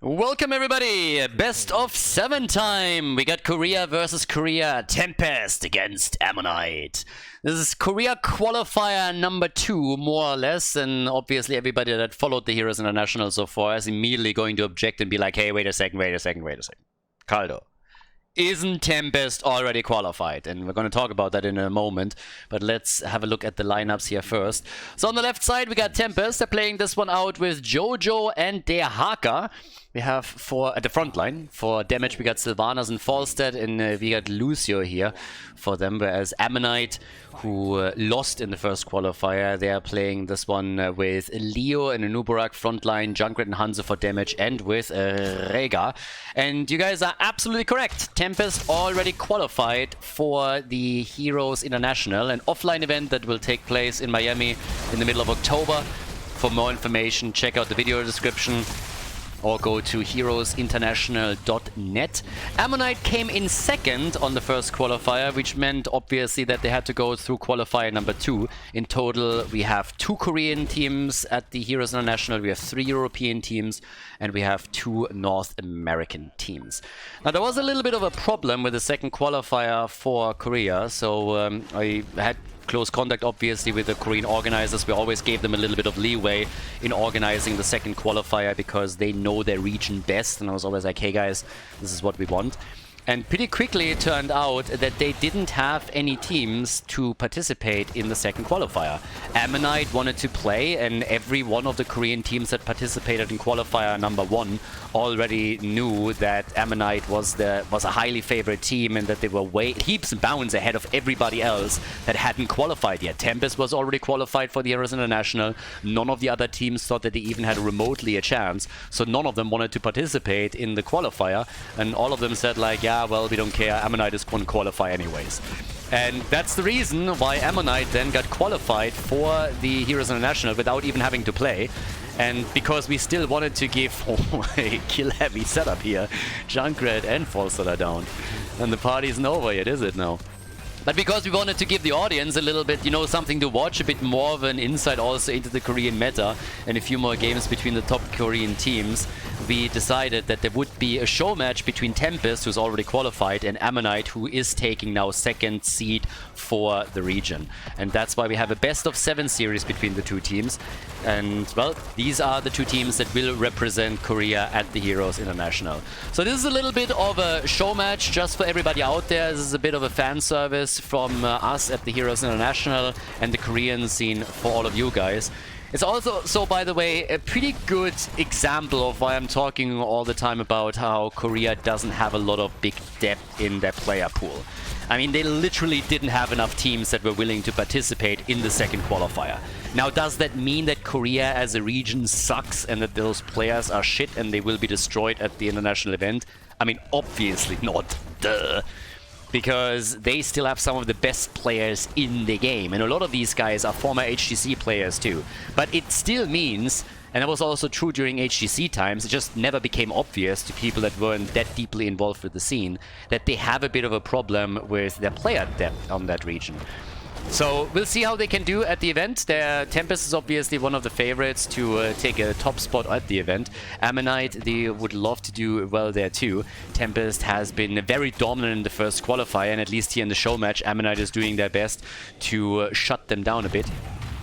Welcome everybody! Best of 7 time! We got Korea versus Korea, Tempest against Ammonite. This is Korea qualifier number 2, more or less, and obviously everybody that followed the Heroes International so far is immediately going to object and be like, hey, wait a second. Khaldor, isn't Tempest already qualified? And we're going to talk about that in a moment, but let's have a look at the lineups here first. So on the left side we got Tempest. They're playing this one out with Jojo and Der Haka. We have for at the front line for damage we got Sylvanas and Falstead, and we got Lucio here for them, whereas Ammonite, who lost in the first qualifier, they are playing this one with Leo and Anubarak frontline, Junkrat and Hanzo for damage, and with Rega. And you guys are absolutely correct. Tempest already qualified for the Heroes International, an offline event that will take place in Miami in the middle of October. For more information, check out the video description or go to heroesinternational.net. Ammonite came in second on the first qualifier, which meant obviously that they had to go through qualifier number 2. In total, we have 2 Korean teams at the Heroes International, we have 3 European teams, and we have 2 North American teams. Now, there was a little bit of a problem with the second qualifier for Korea, so I had close contact obviously with the Korean organizers. We always gave them a little bit of leeway in organizing the second qualifier because they know their region best, and I was always like, hey guys, this is what we want. And pretty quickly it turned out that they didn't have any teams to participate in the second qualifier. Ammonite wanted to play, and every one of the Korean teams that participated in qualifier number 1 already knew that Ammonite was a highly favored team, and that they were heaps and bounds ahead of everybody else that hadn't qualified yet. Tempest was already qualified for the Heroes International. None of the other teams thought that they even had remotely a chance, so none of them wanted to participate in the qualifier, and all of them said like, yeah, well, we don't care, Ammonite is going to qualify anyways. And that's the reason why Ammonite then got qualified for the Heroes International without even having to play. And because we still wanted to give a kill-heavy setup here, Junkrat and Falstead are down. And the party isn't over yet, is it now? But because we wanted to give the audience a little bit, you know, something to watch, a bit more of an insight also into the Korean meta, and a few more games between the top Korean teams, we decided that there would be a show match between Tempest, who's already qualified, and Ammonite, who is taking now second seed for the region. And that's why we have a best of 7 series between the two teams. And, well, these are the 2 teams that will represent Korea at the Heroes International. So this is a little bit of a show match just for everybody out there. This is a bit of a fan service from us at the Heroes International and the Korean scene for all of you guys. It's also, so by the way, a pretty good example of why I'm talking all the time about how Korea doesn't have a lot of big depth in their player pool. I mean, they literally didn't have enough teams that were willing to participate in the second qualifier. Now, does that mean that Korea as a region sucks and that those players are shit and they will be destroyed at the international event? I mean, obviously not. Duh. Because they still have some of the best players in the game, and a lot of these guys are former HGC players too. But it still means, and that was also true during HGC times, it just never became obvious to people that weren't that deeply involved with the scene, that they have a bit of a problem with their player depth on that region. So we'll see how they can do at the event. Tempest is obviously one of the favorites to take a top spot at the event. Ammonite, they would love to do well there too. Tempest has been very dominant in the first qualifier, and at least here in the show match, Ammonite is doing their best to shut them down a bit.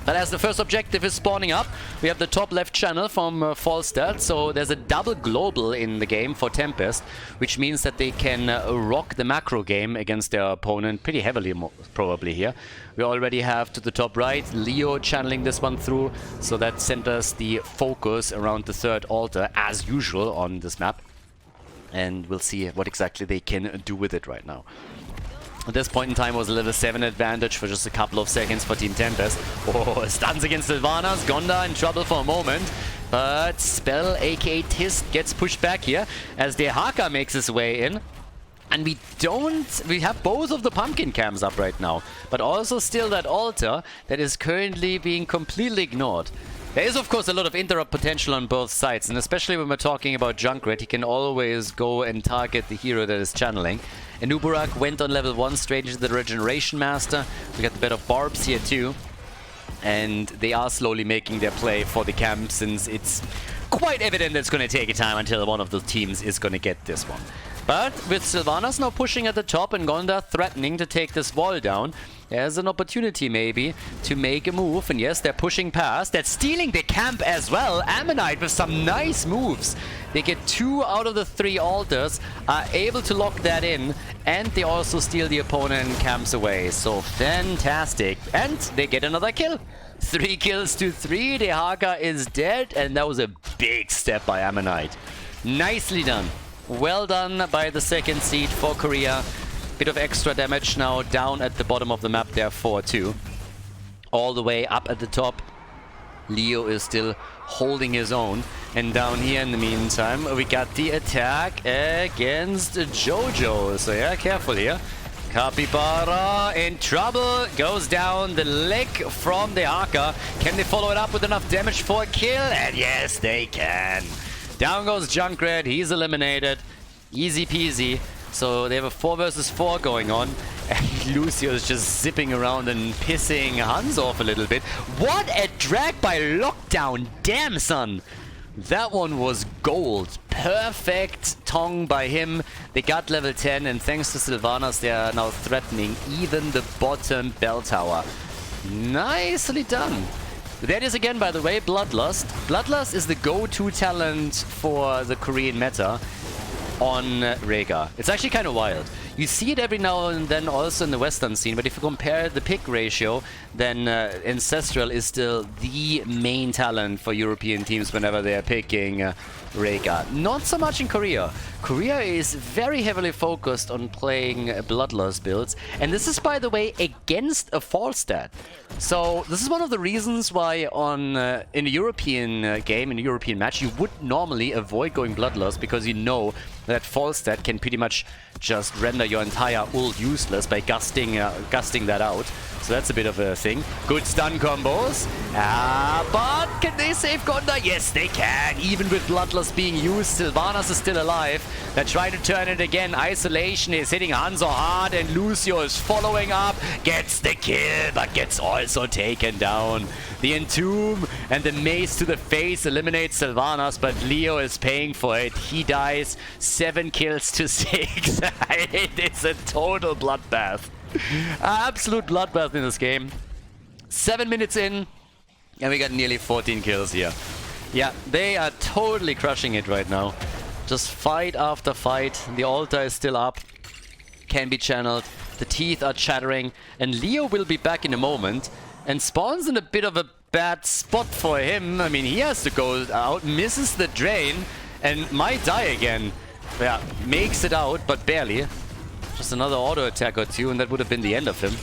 But as the first objective is spawning up, we have the top left channel from Falstead, so there's a double global in the game for Tempest, which means that they can rock the macro game against their opponent pretty heavily, probably here. We already have to the top right, Leo channeling this one through, so that centers the focus around the third altar, as usual on this map. And we'll see what exactly they can do with it right now. At this point in time was a level 7 advantage for just a couple of seconds for Team Tempest. Oh, stuns against Sylvanas. Gonda in trouble for a moment. But Spell, aka Tist, gets pushed back here as the Haka makes his way in. And we have both of the pumpkin cams up right now, but also still that altar that is currently being completely ignored. There is, of course, a lot of interrupt potential on both sides, and especially when we're talking about Junkrat, he can always go and target the hero that is channeling. Anubarak went on level 1 straight into the Regeneration Master. We got the bit of Barbs here too. And they are slowly making their play for the camp, since it's quite evident that it's going to take a time until one of the teams is going to get this one. But with Sylvanas now pushing at the top and Gonda threatening to take this wall down, there's an opportunity maybe to make a move. And yes, they're pushing past. They're stealing the camp as well. Ammonite with some nice moves. They get 2 out of the 3 altars, are able to lock that in, and they also steal the opponent camps away. So fantastic. And they get another kill. 3 kills to 3. The Haka is dead, and that was a big step by Ammonite. Nicely done. Well done by the second seed for Korea. Bit of extra damage now down at the bottom of the map there for 2. All the way up at the top, Leo is still holding his own. And down here in the meantime, we got the attack against Jojo. So yeah, careful here. Capybara in trouble, goes down the leg from the Haka. Can they follow it up with enough damage for a kill? And yes, they can. Down goes Junkrat, he's eliminated. Easy peasy. So they have a 4 versus 4 going on. And Lucio is just zipping around and pissing Hans off a little bit. What a drag by Lockdown. Damn, son. That one was gold. Perfect tongue by him. They got level 10, and thanks to Sylvanas, they are now threatening even the bottom bell tower. Nicely done. That is again, by the way, Bloodlust. Bloodlust is the go-to talent for the Korean meta on Rhaegar. It's actually kind of wild. You see it every now and then also in the Western scene, but if you compare the pick ratio, then Ancestral is still the main talent for European teams whenever they are picking Rhaegar. Not so much in Korea. Korea is very heavily focused on playing Bloodlust builds, and this is, by the way, against a fall stat. So this is one of the reasons why on in a European game, in a European match, you would normally avoid going Bloodlust, because you know that fall stat can pretty much just render your entire ult useless by gusting that out. So that's a bit of a thing. Good stun combos. But can they save Gonda? Yes, they can. Even with Bloodlust being used, Sylvanas is still alive. They're trying to turn it again. Isolation is hitting Hanzo hard, and Lucio is following up. Gets the kill, but gets also taken down. The Entomb and the mace to the face eliminates Sylvanas, but Leo is paying for it. He dies. 7 kills to 6. It's a total bloodbath. Absolute bloodbath in this game. 7 minutes in, and we got nearly 14 kills here. Yeah, they are totally crushing it right now. Just fight after fight. The altar is still up. Can be channeled. The teeth are chattering. And Leo will be back in a moment. And spawns in a bit of a bad spot for him. I mean, he has to go out, misses the drain, and might die again. Yeah, makes it out, but barely. Just another auto attack or 2, and that would have been the end of him.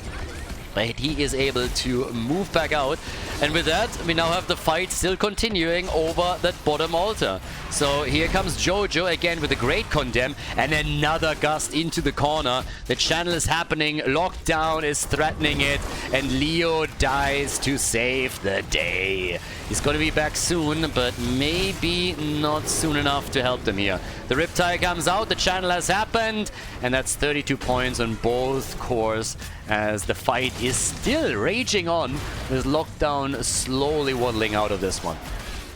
But he is able to move back out. And with that, we now have the fight still continuing over that bottom altar. So here comes Jojo again with a great condemn, and another gust into the corner. The channel is happening, Lockdown is threatening it, and Leo dies to save the day. He's going to be back soon, but maybe not soon enough to help them here. The Riptide comes out, the channel has happened, and that's 32 points on both cores, as the fight is still raging on, with Lockdown slowly waddling out of this one.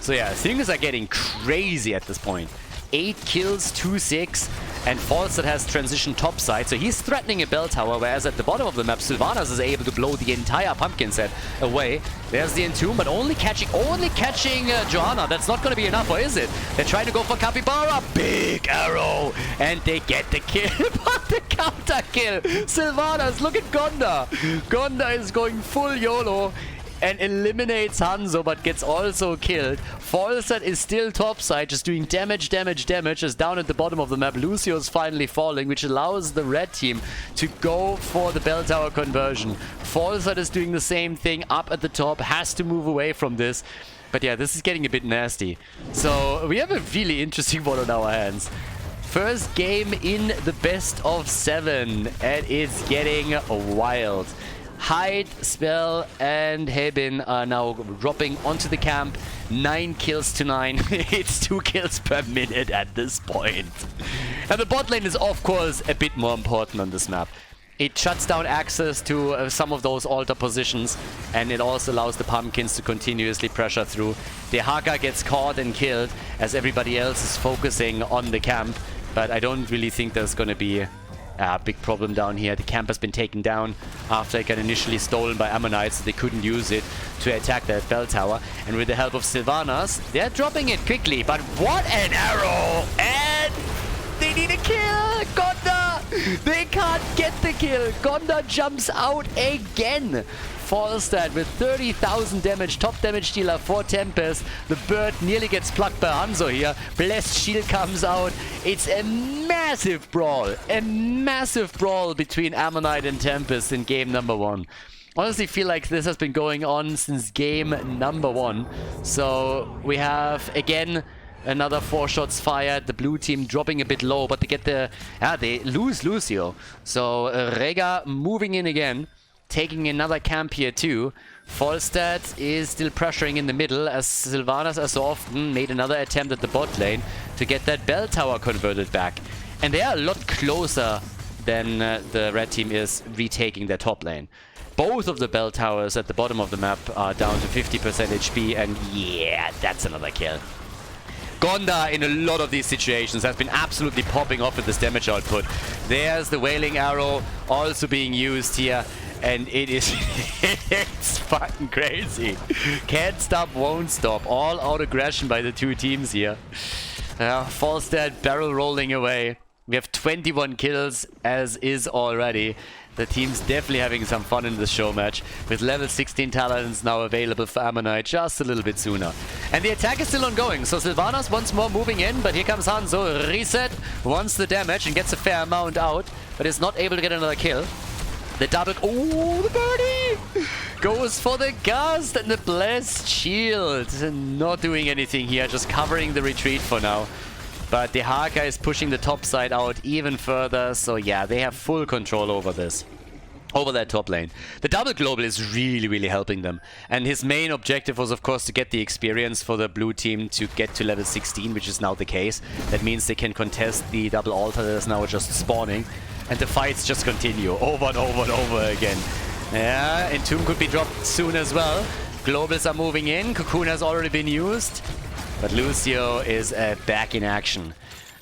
So yeah, things are getting crazy at this point. 8 kills, 2-6, and Falstad has transitioned topside, so he's threatening a bell tower, whereas at the bottom of the map, Sylvanas is able to blow the entire pumpkin set away. There's the Entomb, but only catching Johanna. That's not going to be enough, or is it? They're trying to go for Capybara. Big arrow, and they get the kill, but the counter kill. Sylvanas, look at Gonda. Gonda is going full YOLO and eliminates Hanzo, but gets also killed. Falstad is still topside, just doing damage, as down at the bottom of the map. Lucio is finally falling, which allows the red team to go for the bell tower conversion. Falstad is doing the same thing up at the top, has to move away from this. But yeah, this is getting a bit nasty. So we have a really interesting one on our hands. First game in the best of 7, and it's getting wild. Hide, Spell, and Hebin are now dropping onto the camp. 9 kills to 9. It's 2 kills per minute at this point. And the bot lane is, of course, a bit more important on this map. It shuts down access to some of those altar positions, and it also allows the pumpkins to continuously pressure through. Dehaka gets caught and killed as everybody else is focusing on the camp, but I don't really think there's going to be a big problem down here. The camp has been taken down after it got initially stolen by Ammonites, so they couldn't use it to attack that bell tower. And with the help of Sylvanas, they're dropping it quickly, but what an arrow! And they need a kill! Gonda! They can't get the kill! Gonda jumps out again! Falstad with 30,000 damage, top damage dealer for Tempest. The bird nearly gets plucked by Hanzo here. Blessed Shield comes out. It's a massive brawl between Ammonite and Tempest in game number 1. Honestly feel like this has been going on since game number 1. So we have again another 4 shots fired. The blue team dropping a bit low, but they get the they lose Lucio. So Rega moving in again, taking another camp here too. Falstad is still pressuring in the middle as Sylvanas, as so often, made another attempt at the bot lane to get that bell tower converted back. And they are a lot closer than the red team is retaking their top lane. Both of the bell towers at the bottom of the map are down to 50% HP, and yeah, that's another kill. Gonda in a lot of these situations has been absolutely popping off with this damage output. There's the Wailing Arrow also being used here. And it is it's fucking crazy. Can't stop, won't stop. All out aggression by the two teams here. Falstad barrel rolling away. We have 21 kills as is already. The team's definitely having some fun in this show match, with level 16 talents now available for Ammonite just a little bit sooner. And the attack is still ongoing, so Sylvanas once more moving in, but here comes Hanzo. Reset wants the damage and gets a fair amount out, but is not able to get another kill. The double... Oh, the birdie! Goes for the gust and the blessed shield. Not doing anything here, just covering the retreat for now. But Dehaka is pushing the top side out even further. So yeah, they have full control over this. Over that top lane. The double global is really helping them. And his main objective was, of course, to get the experience for the blue team to get to level 16, which is now the case. That means they can contest the double altar that is now just spawning. And the fights just continue over and over and over again. Yeah, Entomb could be dropped soon as well. Globals are moving in. Cocoon has already been used. But Lucio is back in action.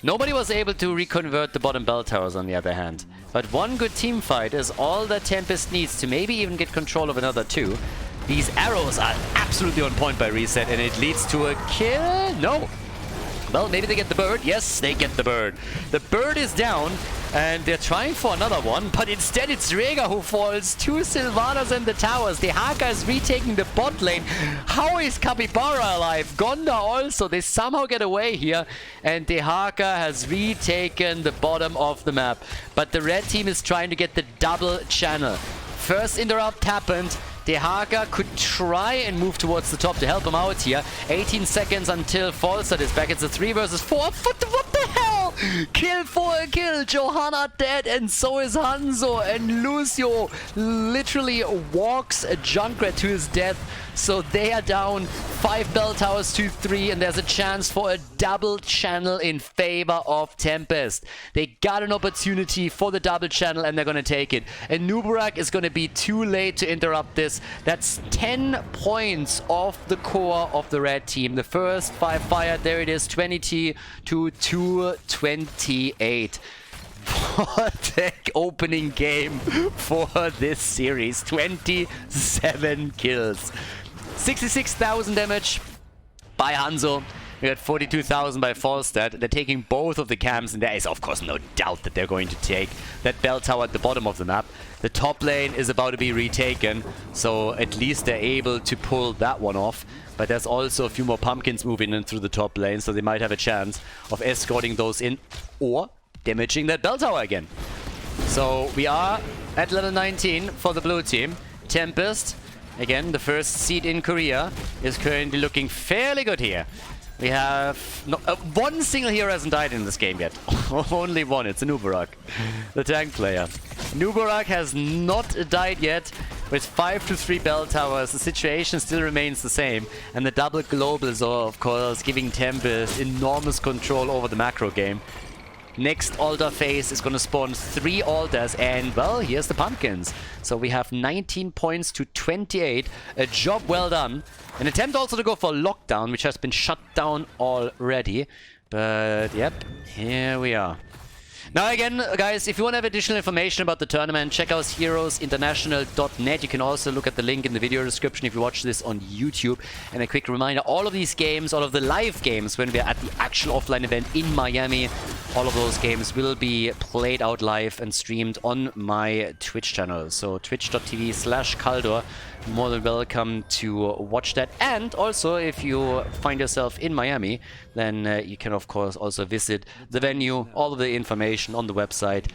Nobody was able to reconvert the bottom bell towers on the other hand. But one good team fight is all that Tempest needs to maybe even get control of another 2. These arrows are absolutely on point by Reset, and it leads to a kill. No. Well, maybe they get the bird. Yes, they get the bird. The bird is down, and they're trying for another one, but instead it's Rega who falls. 2 Sylvanas and the towers. Dehaka is retaking the bot lane. How is Capybara alive? Gonda also. They somehow get away here, and Dehaka has retaken the bottom of the map. But the red team is trying to get the double channel. First interrupt happened. Dehaka could try and move towards the top to help him out here. 18 seconds until Falstad is back. It's a 3 versus 4. What the hell? Kill for a kill. Johanna dead, and so is Hanzo. And Lucio literally walks a Junkrat to his death. So they are down 5 bell towers to 3, and there's a chance for a double channel in favor of Tempest. They got an opportunity for the double channel, and they're going to take it. And Nubarak is going to be too late to interrupt this. That's 10 points off the core of the red team. The first 5 fired. There it is, 20 to 228. What an opening game for this series. 27 kills. 66,000 damage by Hanzo. We got 42,000 by Falstad. They're taking both of the camps, and there is, of course, no doubt that they're going to take that bell tower at the bottom of the map. The top lane is about to be retaken, so at least they're able to pull that one off. But there's also a few more pumpkins moving in through the top lane, so they might have a chance of escorting those in or damaging that bell tower again. So we are at level 19 for the blue team. Tempest, again, the first seed in Korea, is currently looking fairly good here. We have one single hero hasn't died in this game yet. Only one. It's a Nubarak, the tank player. Nubarak has not died yet. With 5 to 3 bell towers, the situation still remains the same. And the double globals are, of course, giving Tempest enormous control over the macro game. Next altar phase is going to spawn 3 altars, and well, here's the pumpkins. So we have 19 points to 28. A job well done. An attempt also to go for lockdown, which has been shut down already. But yep, here we are. Now again, guys, if you want to have additional information about the tournament, check out heroesinternational.net. You can also look at the link in the video description if you watch this on YouTube. And a quick reminder, all of these games, all of the live games, when we're at the actual offline event in Miami, all of those games will be played out live and streamed on my Twitch channel. So twitch.tv/Khaldor. More than welcome to watch that. And also, if you find yourself in Miami, then you can of course also visit the venue, all of the information on the website.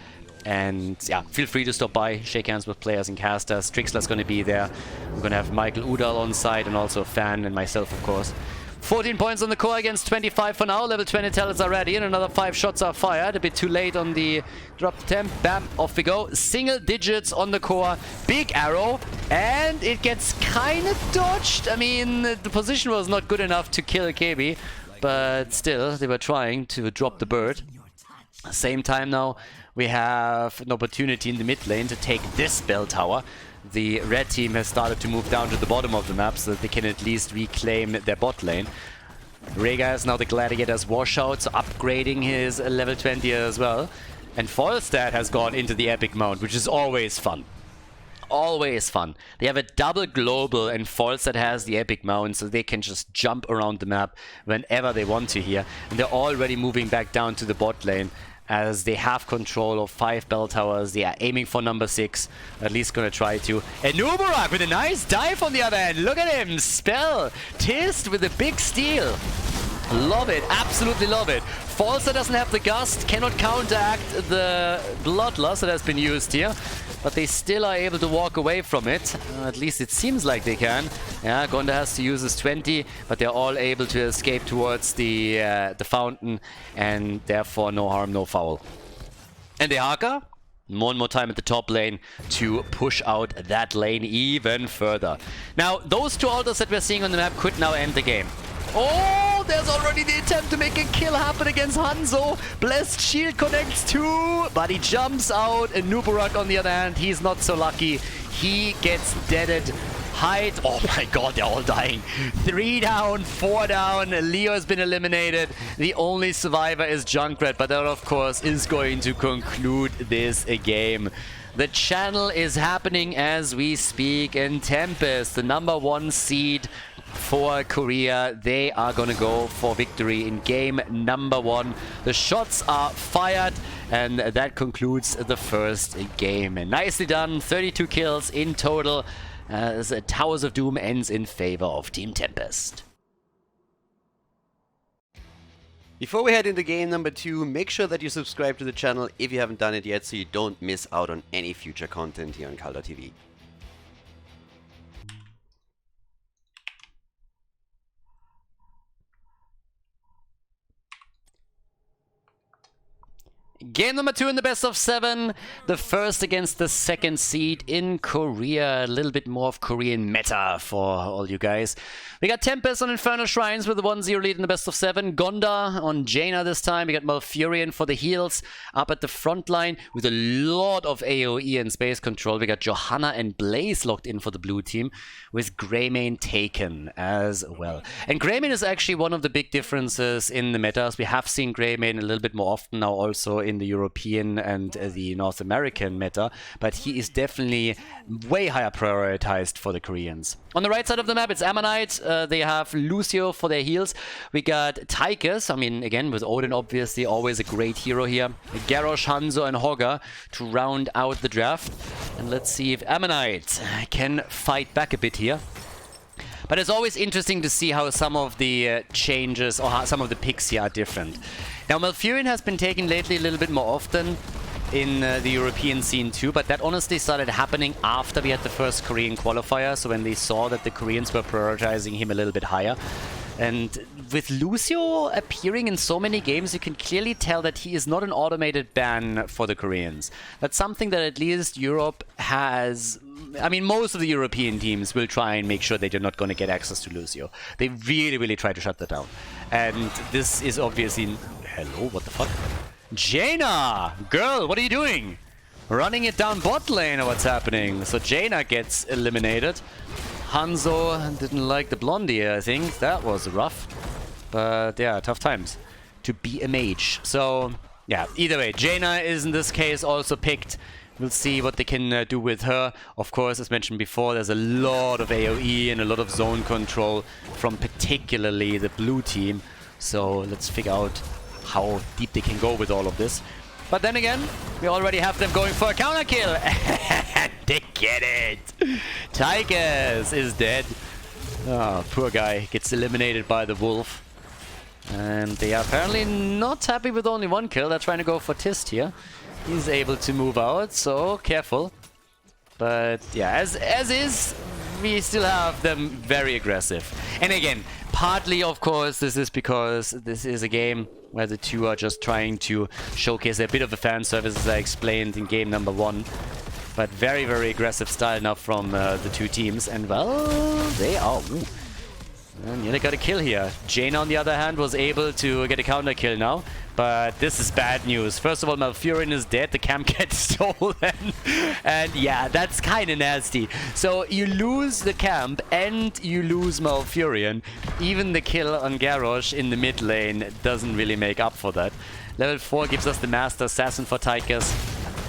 And yeah, feel free to stop by, shake hands with players and casters. Trixler's going to be there. We're going to have Michael Udall on site, and also Fan and myself, of course. 14 points on the core against 25 for now. Level 20 tellers are ready, and another 5 shots are fired. A bit too late on the drop temp. Bam, off we go. Single digits on the core. Big arrow, and it gets kind of dodged. I mean, the position was not good enough to kill KB, but still, they were trying to drop the bird. Same time now, we have an opportunity in the mid lane to take this bell tower. The red team has started to move down to the bottom of the map so that they can at least reclaim their bot lane. Rega is now the Gladiator's washout, so upgrading his level 20 as well. And Falstad has gone into the Epic Mount, which is always fun. Always fun. They have a double global, and Falstad has the Epic Mount, so they can just jump around the map whenever they want to here. And they're already moving back down to the bot lane, as they have control of 5 bell towers. They are aiming for number 6, at least gonna try to. And Nubarak with a nice dive on the other end. Look at him, spell. Tist with a big steal. Love it, absolutely love it. Falster doesn't have the gust, cannot counteract the bloodlust that has been used here, but they still are able to walk away from it. At least it seems like they can. Yeah, Gonda has to use his 20, but they're all able to escape towards the fountain, and therefore no harm, no foul. And the Haka, more and more time at the top lane to push out that lane even further. Now, those 2 altars that we're seeing on the map could now end the game. Oh, there's already the attempt to make a kill happen against Hanzo. Blessed Shield connects too, but he jumps out. And Nubarak, on the other hand, he's not so lucky. He gets deaded. Hyde, oh my god, they're all dying. 3 down, 4 down. Leo has been eliminated. The only survivor is Junkrat, but that, of course, is going to conclude this game. The channel is happening as we speak, and Tempest, the #1 seed for Korea, they are gonna go for victory in game #1. The shots are fired, and that concludes the first game. And nicely done, 32 kills in total, as Towers of Doom ends in favor of Team Tempest. Before we head into game #2, make sure that you subscribe to the channel if you haven't done it yet, so you don't miss out on any future content here on Khaldor TV. Game #2 in the best of 7. The first against the 2nd seed in Korea. A little bit more of Korean meta for all you guys. We got Tempest on Infernal Shrines with a 1-0 lead in the best of 7. Gonda on Jaina this time. We got Malfurion for the heals up at the front line with a lot of AoE and space control. We got Johanna and Blaze locked in for the blue team, with Greymane taken as well. And Greymane is actually one of the big differences in the metas. We have seen Greymane a little bit more often now also in the European and the North American meta, but he is definitely way higher prioritized for the Koreans. On the right side of the map, it's Ammonite. They have Lucio for their heals. We got Tychus, I mean, again, with Odin, obviously, always a great hero here. Garrosh, Hanzo, and Hogger to round out the draft. And let's see if Ammonite can fight back a bit here. But it's always interesting to see how some of the changes or how some of the picks here are different. Now, Malfurion has been taken lately a little bit more often in the European scene too, but that honestly started happening after we had the first Korean qualifier, so when they saw that the Koreans were prioritizing him a little bit higher. And with Lucio appearing in so many games, you can clearly tell that he is not an automated ban for the Koreans. That's something that at least Europe has. I mean, most of the European teams will try and make sure that you're not going to get access to Lucio. They really, really try to shut that down. And this is obviously... Hello, what the fuck? Jaina! Girl, what are you doing? Running it down bot lane or what's happening? So Jaina gets eliminated. Hanzo didn't like the blondie, I think. That was rough. But yeah, tough times to be a mage. So yeah, either way, Jaina is in this case also picked. We'll see what they can do with her. Of course, as mentioned before, there's a lot of AoE and a lot of zone control from particularly the blue team. So let's figure out how deep they can go with all of this. But then again, we already have them going for a counter kill. They get it. Tychus is dead. Oh, poor guy gets eliminated by the wolf. And they are apparently not happy with only one kill. They're trying to go for Tist here. He's able to move out, so careful. But yeah, as is, we still have them very aggressive. And again, partly of course this is because this is a game where the two are just trying to showcase a bit of a fan service, as I explained in game number 1. But very, very aggressive style now from the two teams. And well, they are... Ooh. And yeah, they got a kill here. Jaina, on the other hand, was able to get a counter kill now. But this is bad news. First of all, Malfurion is dead. The camp gets stolen. And yeah, that's kind of nasty. So you lose the camp and you lose Malfurion. Even the kill on Garrosh in the mid lane doesn't really make up for that. Level 4 gives us the Master Assassin for Tychus.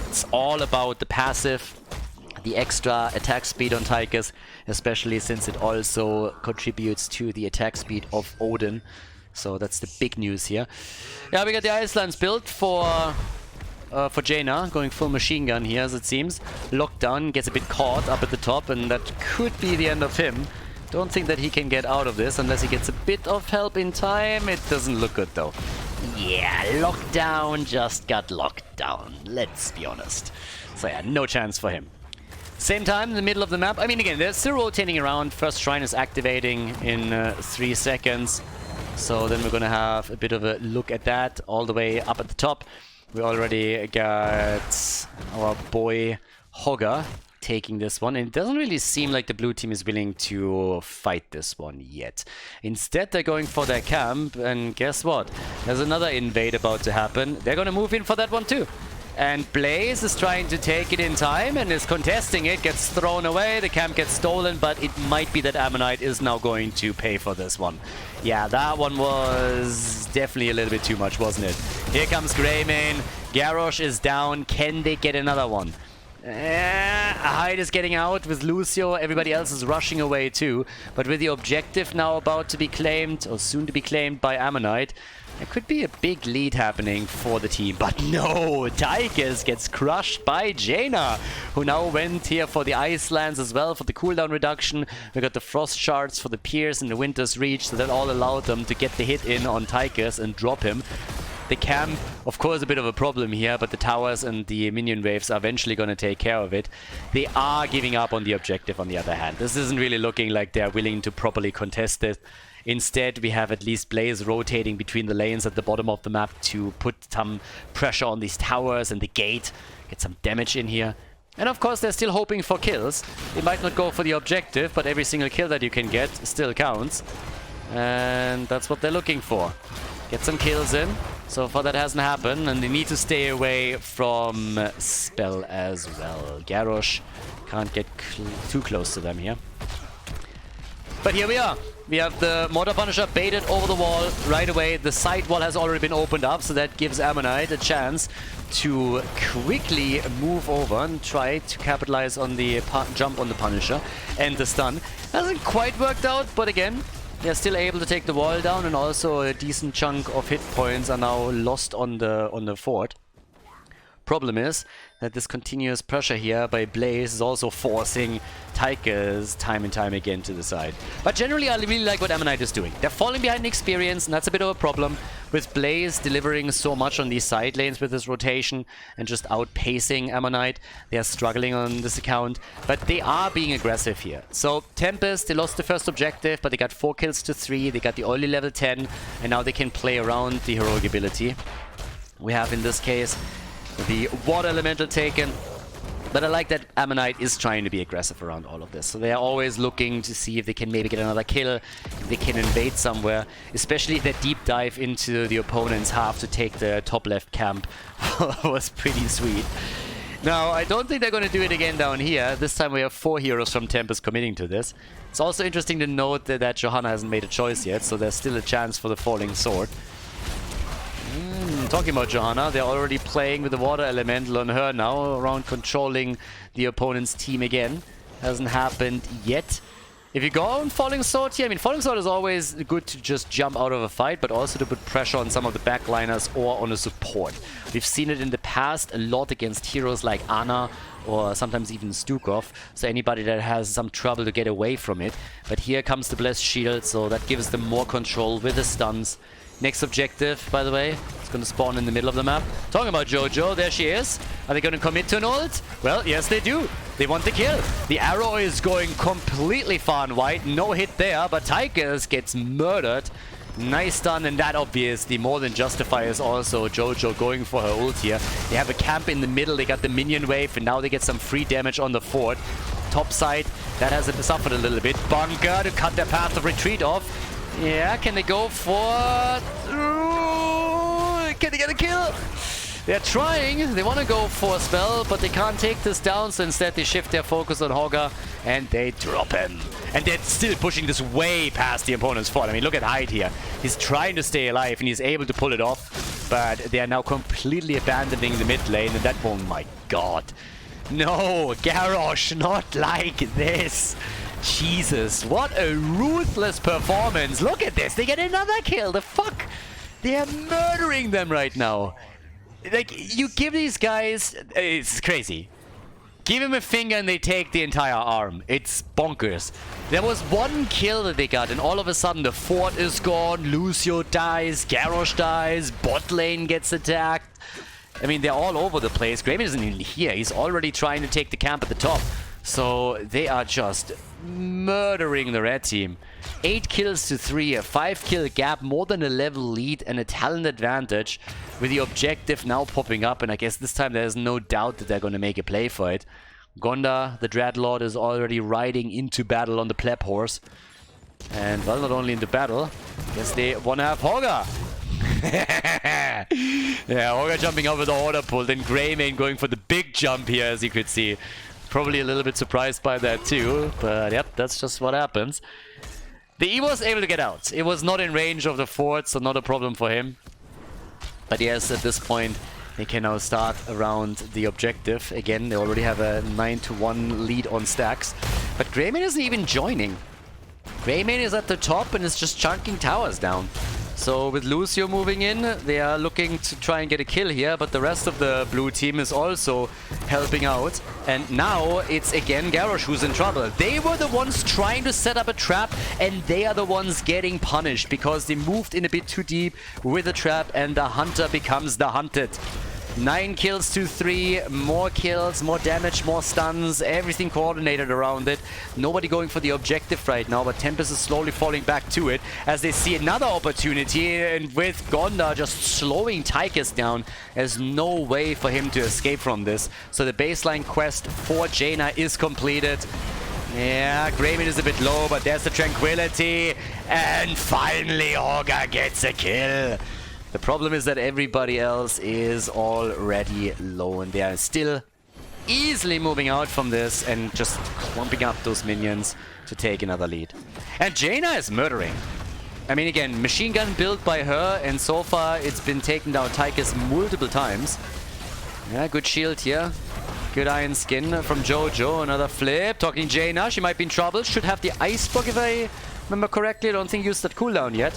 It's all about the passive. The extra attack speed on Tychus, especially since it also contributes to the attack speed of Odin. So that's the big news here. Yeah, we got the Icelands built for Jaina, going full machine gun here, as it seems. Lockdown gets a bit caught up at the top, and that could be the end of him. Don't think that he can get out of this unless he gets a bit of help in time. It doesn't look good though. Yeah, Lockdown just got locked down, let's be honest. So yeah, no chance for him. Same time, in the middle of the map. I mean, again, they're still rotating around. First shrine is activating in 3 seconds. So then we're going to have a bit of a look at that all the way up at the top. We already got our boy Hogger taking this one. And it doesn't really seem like the blue team is willing to fight this one yet. Instead, they're going for their camp. And guess what? There's another invade about to happen. They're going to move in for that one too. And Blaze is trying to take it in time and is contesting it, gets thrown away, the camp gets stolen, but it might be that Ammonite is now going to pay for this one. Yeah, that one was definitely a little bit too much, wasn't it? Here comes Greymane, Garrosh is down, can they get another one? Hyde is getting out with Lucio, everybody else is rushing away too, but with the objective now about to be claimed, or soon to be claimed by Ammonite, there could be a big lead happening for the team, but no! Tychus gets crushed by Jaina, who now went here for the Icelands as well for the cooldown reduction. We got the Frost Shards for the Pierce and the Winter's Reach, so that all allowed them to get the hit in on Tychus and drop him. The camp, of course, a bit of a problem here, but the towers and the minion waves are eventually going to take care of it. They are giving up on the objective on the other hand. This isn't really looking like they're willing to properly contest it. Instead, we have at least Blaze rotating between the lanes at the bottom of the map to put some pressure on these towers and the gate, get some damage in here. And of course, they're still hoping for kills. They might not go for the objective, but every single kill that you can get still counts. And that's what they're looking for. Get some kills in. So far that hasn't happened, and they need to stay away from Spell as well. Garrosh can't get too close to them here. But here we are. We have the Mortar Punisher baited over the wall right away. The side wall has already been opened up, so that gives Ammonite a chance to quickly move over and try to capitalize on the jump on the Punisher and the stun. Hasn't quite worked out, but again, they're still able to take the wall down, and also a decent chunk of hit points are now lost on the fort. Problem is that this continuous pressure here by Blaze is also forcing Tychus time and time again to the side. But generally, I really like what Ammonite is doing. They're falling behind in experience, and that's a bit of a problem. With Blaze delivering so much on these side lanes with his rotation and just outpacing Ammonite, they are struggling on this account. But they are being aggressive here. So Tempest, they lost the first objective, but they got 4 kills to 3. They got the early level 10, and now they can play around the heroic ability. We have in this case the Water Elemental taken. But I like that Ammonite is trying to be aggressive around all of this. So they are always looking to see if they can maybe get another kill, if they can invade somewhere. Especially that deep dive into the opponent's half to take the top left camp was pretty sweet. Now, I don't think they're going to do it again down here. This time we have 4 heroes from Tempest committing to this. It's also interesting to note that Johanna hasn't made a choice yet, so there's still a chance for the falling sword. Talking about Johanna, they're already playing with the water elemental on her now, around controlling the opponent's team again. Hasn't happened yet. If you go on Falling Sword here, I mean, Falling Sword is always good to just jump out of a fight, but also to put pressure on some of the backliners or on a support. We've seen it in the past a lot against heroes like Ana or sometimes even Stukov, so anybody that has some trouble to get away from it. But here comes the Blessed Shield, so that gives them more control with the stuns. Next objective, by the way, it's going to spawn in the middle of the map. Talking about Jojo, there she is. Are they going to commit to an ult? Well, yes they do. They want the kill. The arrow is going completely far and wide. No hit there, but Tigers gets murdered. Nice stun, and that obviously more than justifies also Jojo going for her ult here. They have a camp in the middle, they got the minion wave, and now they get some free damage on the fort. Top side, that has suffered a little bit. Bunker to cut their path of retreat off. Yeah, can they go for... Can they get a kill? They're trying. They want to go for a spell, but they can't take this down, so instead they shift their focus on Hogger, and they drop him. And they're still pushing this way past the opponent's fort. I mean, look at Hyde here. He's trying to stay alive, and he's able to pull it off, but they are now completely abandoning the mid lane, and that... Oh my god. No, Garrosh, not like this. Jesus, what a ruthless performance. Look at this. They get another kill. The fuck? They are murdering them right now. Like, you give these guys... It's crazy. Give him a finger and they take the entire arm. It's bonkers. There was one kill that they got, and all of a sudden the fort is gone. Lucio dies. Garrosh dies. Bot lane gets attacked. I mean, they're all over the place. Grayman isn't even here. He's already trying to take the camp at the top. So they are just murdering the red team. 8 kills to 3, a 5 kill gap, more than a level lead and a talent advantage, with the objective now popping up, and I guess this time there's no doubt that they're going to make a play for it. Gonda, the Dreadlord, is already riding into battle on the pleb horse. And, well, not only into battle, I guess they want to have Hogger. Yeah, Hogger jumping over the order pull, then Greymane going for the big jump here, as you could see. Probably a little bit surprised by that too, but yep, that's just what happens. The E was able to get out. It was not in range of the fort, so not a problem for him. But yes, at this point, they can now start around the objective. Again, they already have a 9-1 lead on stacks. But Greymane isn't even joining. Greymane is at the top and is just chunking towers down. So with Lucio moving in, they are looking to try and get a kill here, but the rest of the blue team is also helping out. And now it's again Garrosh who's in trouble. They were the ones trying to set up a trap, and they are the ones getting punished because they moved in a bit too deep with the trap, and the hunter becomes the hunted. 9 kills to 3, more kills, more damage, more stuns, everything coordinated around it. Nobody going for the objective right now, but Tempest is slowly falling back to it as they see another opportunity, and with Gonda just slowing Tychus down, there's no way for him to escape from this. So the baseline quest for Jaina is completed. Yeah, Greymane is a bit low, but there's the Tranquility, and finally Hogger gets a kill. The problem is that everybody else is already low, and they are still easily moving out from this and just clumping up those minions to take another lead. And Jaina is murdering. I mean, again, machine gun built by her, and so far it's been taken down Tychus multiple times. Yeah, good shield here. Good iron skin from Jojo. Another flip. Talking Jaina, she might be in trouble. Should have the Icebox if I remember correctly. I don't think used that cooldown yet.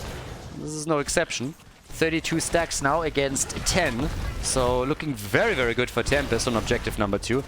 This is no exception. 32 stacks now against 10. So looking very, very good for Tempest on objective number 2.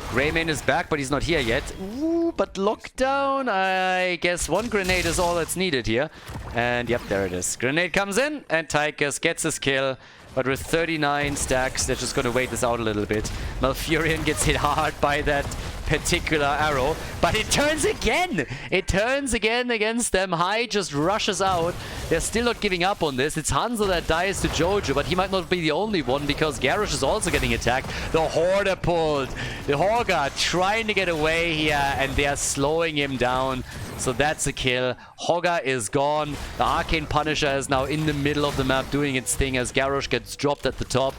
Greymane is back, but he's not here yet. Ooh, but lockdown, I guess 1 grenade is all that's needed here. And yep, there it is. Grenade comes in, and Tychus gets his kill. But with 39 stacks, they're just going to wait this out a little bit. Malfurion gets hit hard by that particular arrow, but it turns again! It turns again against them. Hai just rushes out. They're still not giving up on this. It's Hanzo that dies to Jojo, but he might not be the only one because Garrosh is also getting attacked. The Hoarder pulled. The Horga trying to get away here, and they are slowing him down. So that's a kill. Horga is gone. The Arcane Punisher is now in the middle of the map doing its thing as Garrosh gets dropped at the top.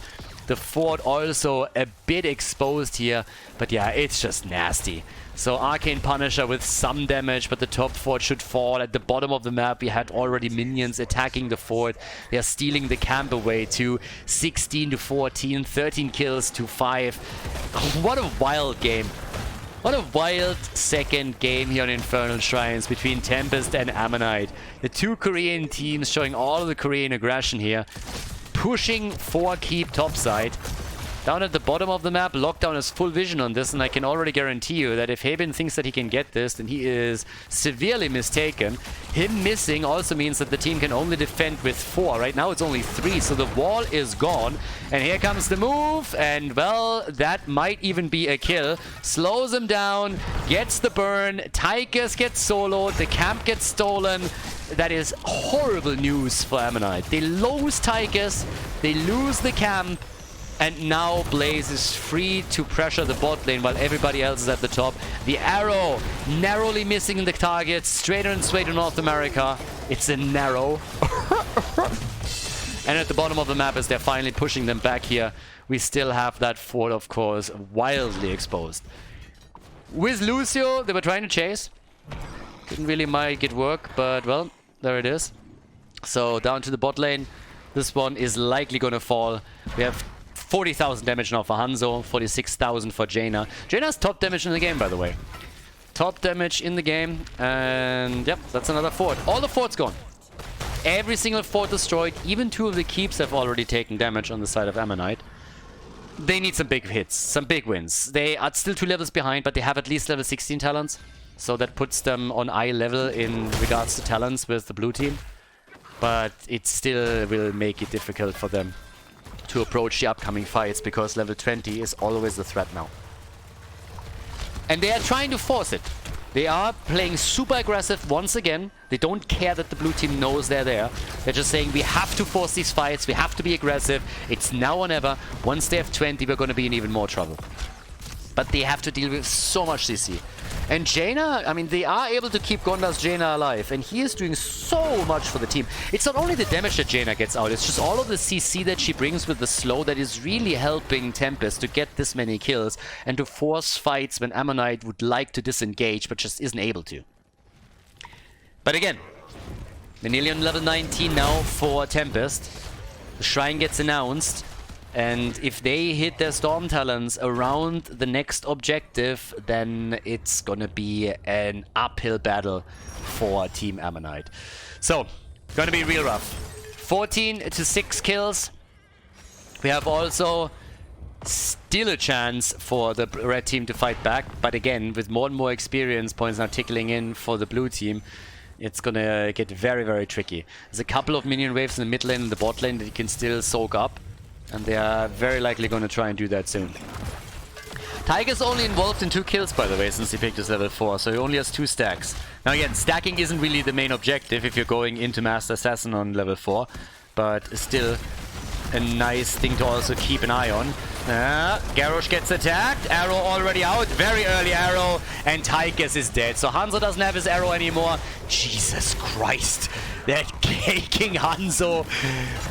The fort also a bit exposed here, but yeah, it's just nasty. So Arcane Punisher with some damage, but the top fort should fall. At the bottom of the map, we had already minions attacking the fort. They are stealing the camp away to 16 to 14, 13 kills to 5. What a wild game. What a wild second game here on Infernal Shrines between Tempest and Ammonite. The two Korean teams showing all of the Korean aggression here. Pushing for keep topside. Down at the bottom of the map, Lockdown has full vision on this, and I can already guarantee you that if Haben thinks that he can get this, then he is severely mistaken. Him missing also means that the team can only defend with 4. Right now it's only 3, so the wall is gone. And here comes the move, and well, that might even be a kill. Slows him down, gets the burn, Tychus gets soloed, the camp gets stolen. That is horrible news for Ammonite. They lose Tychus, they lose the camp, and now Blaze is free to pressure the bot lane while everybody else is at the top. The arrow narrowly missing the target, straighter and straighter North America. It's a narrow. And at the bottom of the map, as they're finally pushing them back here, we still have that fort, of course, wildly exposed. With Lucio, they were trying to chase. Didn't really make it work, but well, there it is. So down to the bot lane. This one is likely going to fall. We have 40,000 damage now for Hanzo, 46,000 for Jaina. Jaina's top damage in the game, by the way. Top damage in the game, and yep, that's another fort. All the forts gone. Every single fort destroyed. Even 2 of the keeps have already taken damage on the side of Ammonite. They need some big hits, some big wins. They are still 2 levels behind, but they have at least level 16 talents. So that puts them on eye level in regards to talents with the blue team. But it still will make it difficult for them to approach the upcoming fights, because level 20 is always the threat now. And they are trying to force it. They are playing super aggressive once again. They don't care that the blue team knows they're there. They're just saying, we have to force these fights, we have to be aggressive. It's now or never. Once they have 20, we're going to be in even more trouble. But they have to deal with so much CC. And Jaina, I mean, they are able to keep Gondar's Jaina alive, and he is doing so much for the team. It's not only the damage that Jaina gets out, it's just all of the CC that she brings with the slow that is really helping Tempest to get this many kills and to force fights when Ammonite would like to disengage but just isn't able to. But again, Manilion level 19 now for Tempest. The shrine gets announced. And if they hit their Storm Talons around the next objective, then it's gonna be an uphill battle for Team Ammonite. So, gonna be real rough. 14 to 6 kills. We have also still a chance for the red team to fight back, but again, with more and more experience points now tickling in for the blue team, it's gonna get very, very tricky. There's a couple of minion waves in the mid lane and the bot lane that you can still soak up. And they are very likely going to try and do that soon. Tiger's only involved in 2 kills, by the way, since he picked his level 4, so he only has 2 stacks. Now again, stacking isn't really the main objective if you're going into Master Assassin on level 4, but still a nice thing to also keep an eye on. Garrosh gets attacked, arrow already out, very early arrow, and Tychus is dead. So Hanzo doesn't have his arrow anymore. Jesus Christ, that caking Hanzo.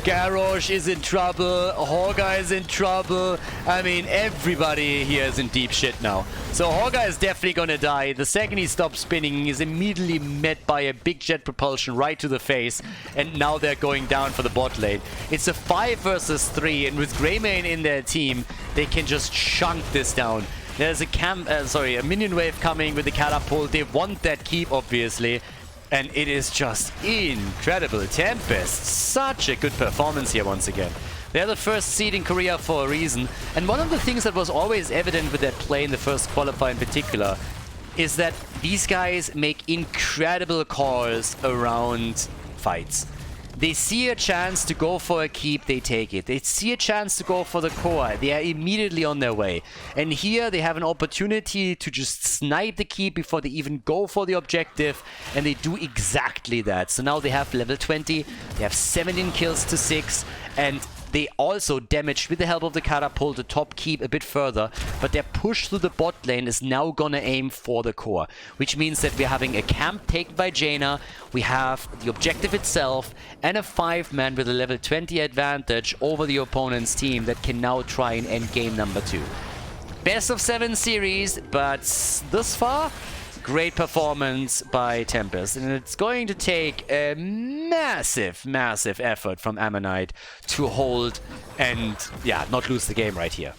Garrosh is in trouble, Horga is in trouble. I mean, everybody here is in deep shit now. So Horga is definitely gonna die. The second he stops spinning, he's immediately met by a big jet propulsion right to the face, and now they're going down for the bot lane. It's a 5 versus 3, and with Greymane in their team, they can just chunk this down. There's a minion wave coming with the catapult. They want that keep, obviously. And it is just incredible. Tempest, such a good performance here once again. They're the first seed in Korea for a reason. And one of the things that was always evident with that play in the first qualifier in particular is that these guys make incredible calls around fights. They see a chance to go for a keep, they take it. They see a chance to go for the core, they are immediately on their way. And here they have an opportunity to just snipe the keep before they even go for the objective, and they do exactly that. So now they have level 20, they have 17 kills to 6, and they also damaged, with the help of the catapult, the top keep a bit further, but their push through the bot lane is now gonna aim for the core, which means that we're having a camp taken by Jaina, we have the objective itself, and a 5-man with a level 20 advantage over the opponent's team that can now try and end game number 2. Best of 7 series, but thus far, great performance by Tempest, and it's going to take a massive, massive effort from Ammonite to hold and, yeah, not lose the game right here.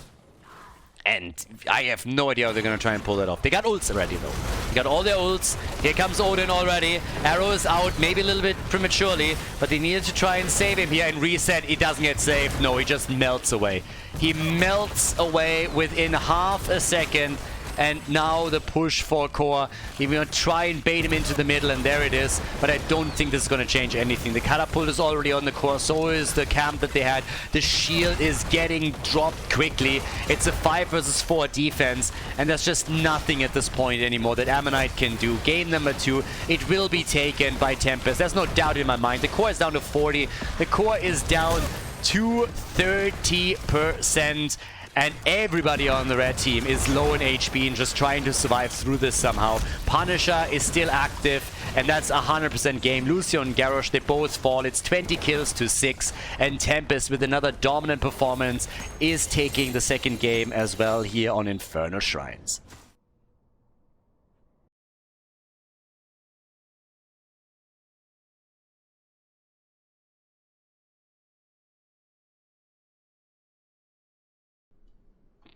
And I have no idea how they're going to try and pull that off. They got ults already, though. They got all their ults. Here comes Odin already. Arrow is out, maybe a little bit prematurely, but they needed to try and save him here and reset. He doesn't get saved. No, he just melts away. He melts away within half a second. And now the push for core. We're going to try and bait him into the middle, and there it is. But I don't think this is going to change anything. The catapult is already on the core, so is the camp that they had. The shield is getting dropped quickly. It's a 5 versus 4 defense, and there's just nothing at this point anymore that Ammonite can do. Game number 2, it will be taken by Tempest. There's no doubt in my mind. The core is down to 40. The core is down to 30%. And everybody on the red team is low in HP and just trying to survive through this somehow. Punisher is still active, and that's 100% game. Lucio and Garrosh, they both fall. It's 20 kills to 6. And Tempest, with another dominant performance, is taking the second game as well here on Inferno Shrines.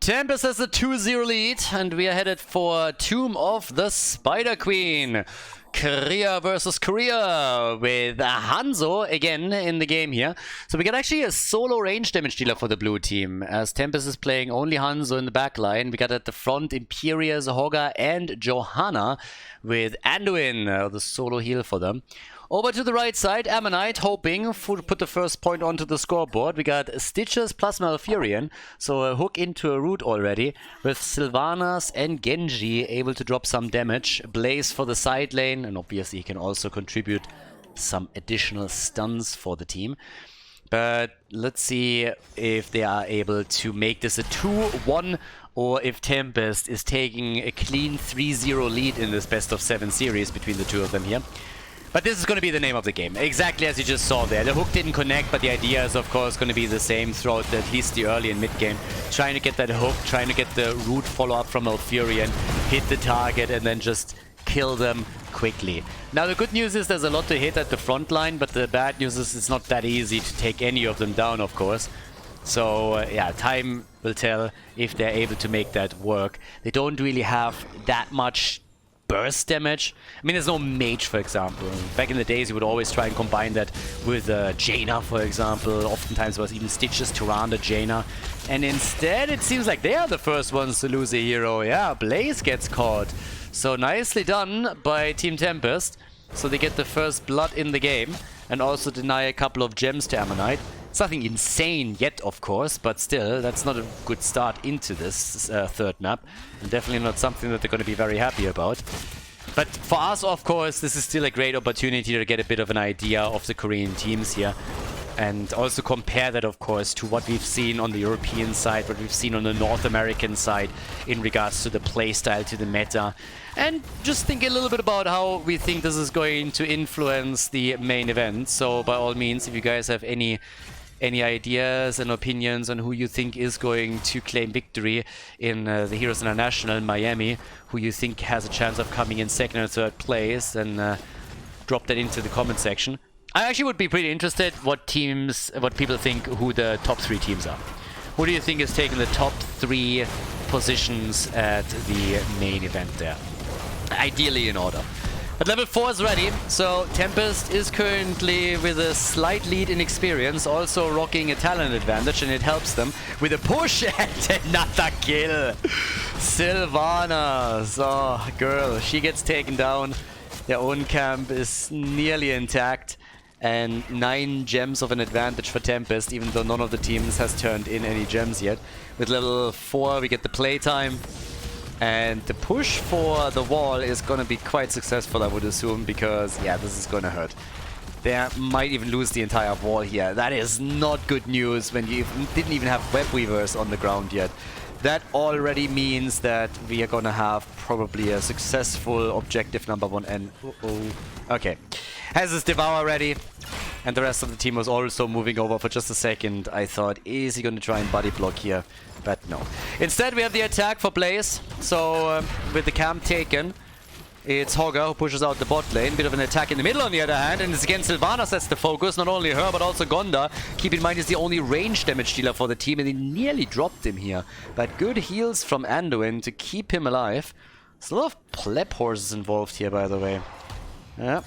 Tempest has a 2-0 lead, and we are headed for Tomb of the Spider Queen. Korea versus Korea with Hanzo again in the game here. So we got actually a solo range damage dealer for the blue team, as Tempest is playing only Hanzo in the back line. We got at the front Imperia, Zahoga, and Johanna with Anduin, the solo heal for them. Over to the right side, Ammonite hoping to put the first point onto the scoreboard. We got Stitches plus Malfurion, so a hook into a root already, with Sylvanas and Genji able to drop some damage. Blaze for the side lane, and obviously he can also contribute some additional stuns for the team. But let's see if they are able to make this a 2-1, or if Tempest is taking a clean 3-0 lead in this best of 7 series between the two of them here. But this is going to be the name of the game, exactly as you just saw there. The hook didn't connect, but the idea is, of course, going to be the same throughout at least the early and mid game. Trying to get that hook, trying to get the root follow-up from Malfurion, hit the target, and then just kill them quickly. Now, the good news is there's a lot to hit at the front line, but the bad news is it's not that easy to take any of them down, of course. So, yeah, time will tell if they're able to make that work. They don't really have that much burst damage. I mean, there's no mage, for example. Back in the days, you would always try and combine that with Jaina, for example. Oftentimes, it was even Stitches, Tyrande, Jaina. And instead, it seems like they are the first ones to lose a hero. Yeah, Blaze gets caught. So nicely done by Team Tempest. So they get the first blood in the game and also deny a couple of gems to Ammonite. It's nothing insane yet, of course, but still, that's not a good start into this third map. And definitely not something that they're going to be very happy about. But for us, of course, this is still a great opportunity to get a bit of an idea of the Korean teams here. And also compare that, of course, to what we've seen on the European side, what we've seen on the North American side in regards to the playstyle, to the meta. And just think a little bit about how we think this is going to influence the main event. So by all means, if you guys have any ideas and opinions on who you think is going to claim victory in the Heroes International in Miami, who you think has a chance of coming in second or third place, and drop that into the comment section. I actually would be pretty interested what people think who the top 3 teams are. Who do you think is taking the top 3 positions at the main event there? Ideally in order. But level 4 is ready, so Tempest is currently with a slight lead in experience, also rocking a talent advantage, and it helps them with a push and another kill. Sylvanas, oh girl, she gets taken down. Their own camp is nearly intact, and 9 gems of an advantage for Tempest, even though none of the teams has turned in any gems yet. With level 4 we get the playtime, and the push for the wall is gonna be quite successful, I would assume, because yeah, this is gonna hurt. They might even lose the entire wall here. That is not good news when you didn't even have web weavers on the ground yet. That already means that we are gonna have probably a successful objective number 1 and okay. Has his Devour ready, and the rest of the team was also moving over for just a second. I thought, is he gonna try and body block here? But no. Instead we have the attack for Blaze. So with the camp taken, it's Hogger who pushes out the bot lane. Bit of an attack in the middle on the other hand, and it's again Sylvanas that's the focus. Not only her, but also Gonda. Keep in mind, he's the only range damage dealer for the team, and they nearly dropped him here. But good heals from Anduin to keep him alive. There's a lot of pleb horses involved here, by the way. Yeah.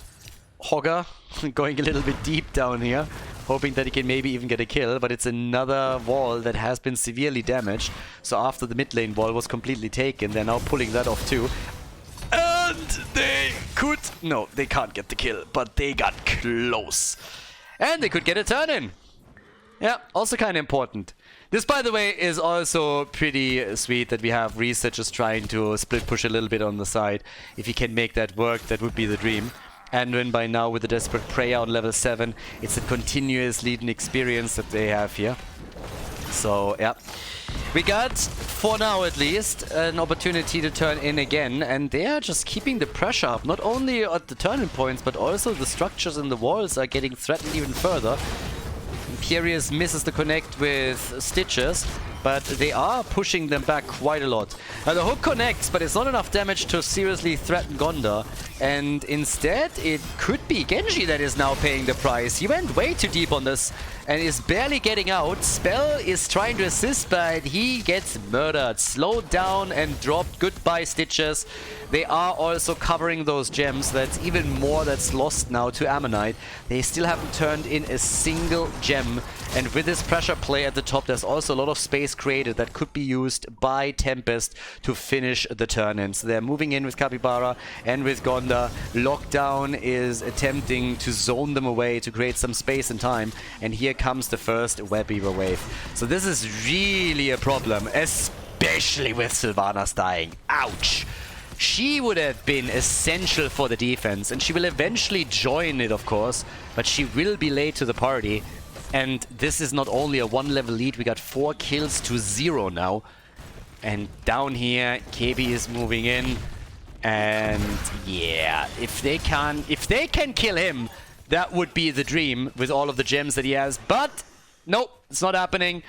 Hogger going a little bit deep down here, hoping that he can maybe even get a kill, but it's another wall that has been severely damaged. So after the mid lane wall was completely taken, they're now pulling that off too. And they could... No, they can't get the kill, but they got close. And they could get a turn in. Yeah, also kind of important. This, by the way, is also pretty sweet that we have Reset just trying to split push a little bit on the side. If he can make that work, that would be the dream. And when by now with the Desperate Prayer on level 7, it's a continuous leading experience that they have here. So, yeah. We got, for now at least, an opportunity to turn in again, and they are just keeping the pressure up. Not only at the turning points, but also the structures in the walls are getting threatened even further. Imperius misses the connect with Stitches, but they are pushing them back quite a lot. Now the hook connects, but it's not enough damage to seriously threaten Gonda. And instead, it could be Genji that is now paying the price. He went way too deep on this and is barely getting out. Spell is trying to assist, but he gets murdered. Slowed down and dropped. Goodbye, Stitches. They are also covering those gems. That's even more that's lost now to Ammonite. They still haven't turned in a single gem. And with this pressure play at the top, there's also a lot of space created that could be used by Tempest to finish the turn-in. So they're moving in with Capybara and with Gonda. Lockdown is attempting to zone them away to create some space and time. And here comes the first Web Weaver wave. So this is really a problem, especially with Sylvanas dying. Ouch! She would have been essential for the defense, and she will eventually join it, of course, but she will be late to the party. And this is not only a 1-level lead, we got 4 kills to 0 now. And down here, KB is moving in. And yeah, if they can kill him, that would be the dream with all of the gems that he has. But nope, it's not happening.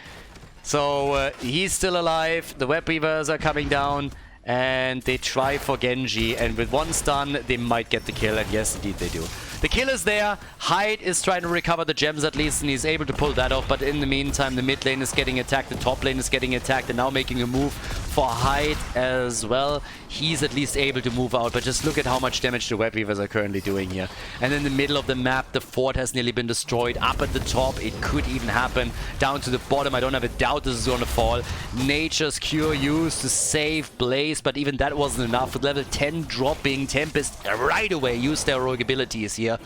So he's still alive. The Web Weavers are coming down. And they try for Genji, and with 1 stun, they might get the kill, and yes, indeed they do. The kill is there. Hyde is trying to recover the gems at least, and he's able to pull that off, but in the meantime, the mid lane is getting attacked, the top lane is getting attacked, and now making a move for Hyde as well. He's at least able to move out, but just look at how much damage the Web Weavers are currently doing here. And in the middle of the map, the fort has nearly been destroyed. Up at the top, it could even happen. Down to the bottom, I don't have a doubt this is going to fall. Nature's Cure used to save Blaze, but even that wasn't enough. With level 10 dropping, Tempest right away used their rogue abilities here.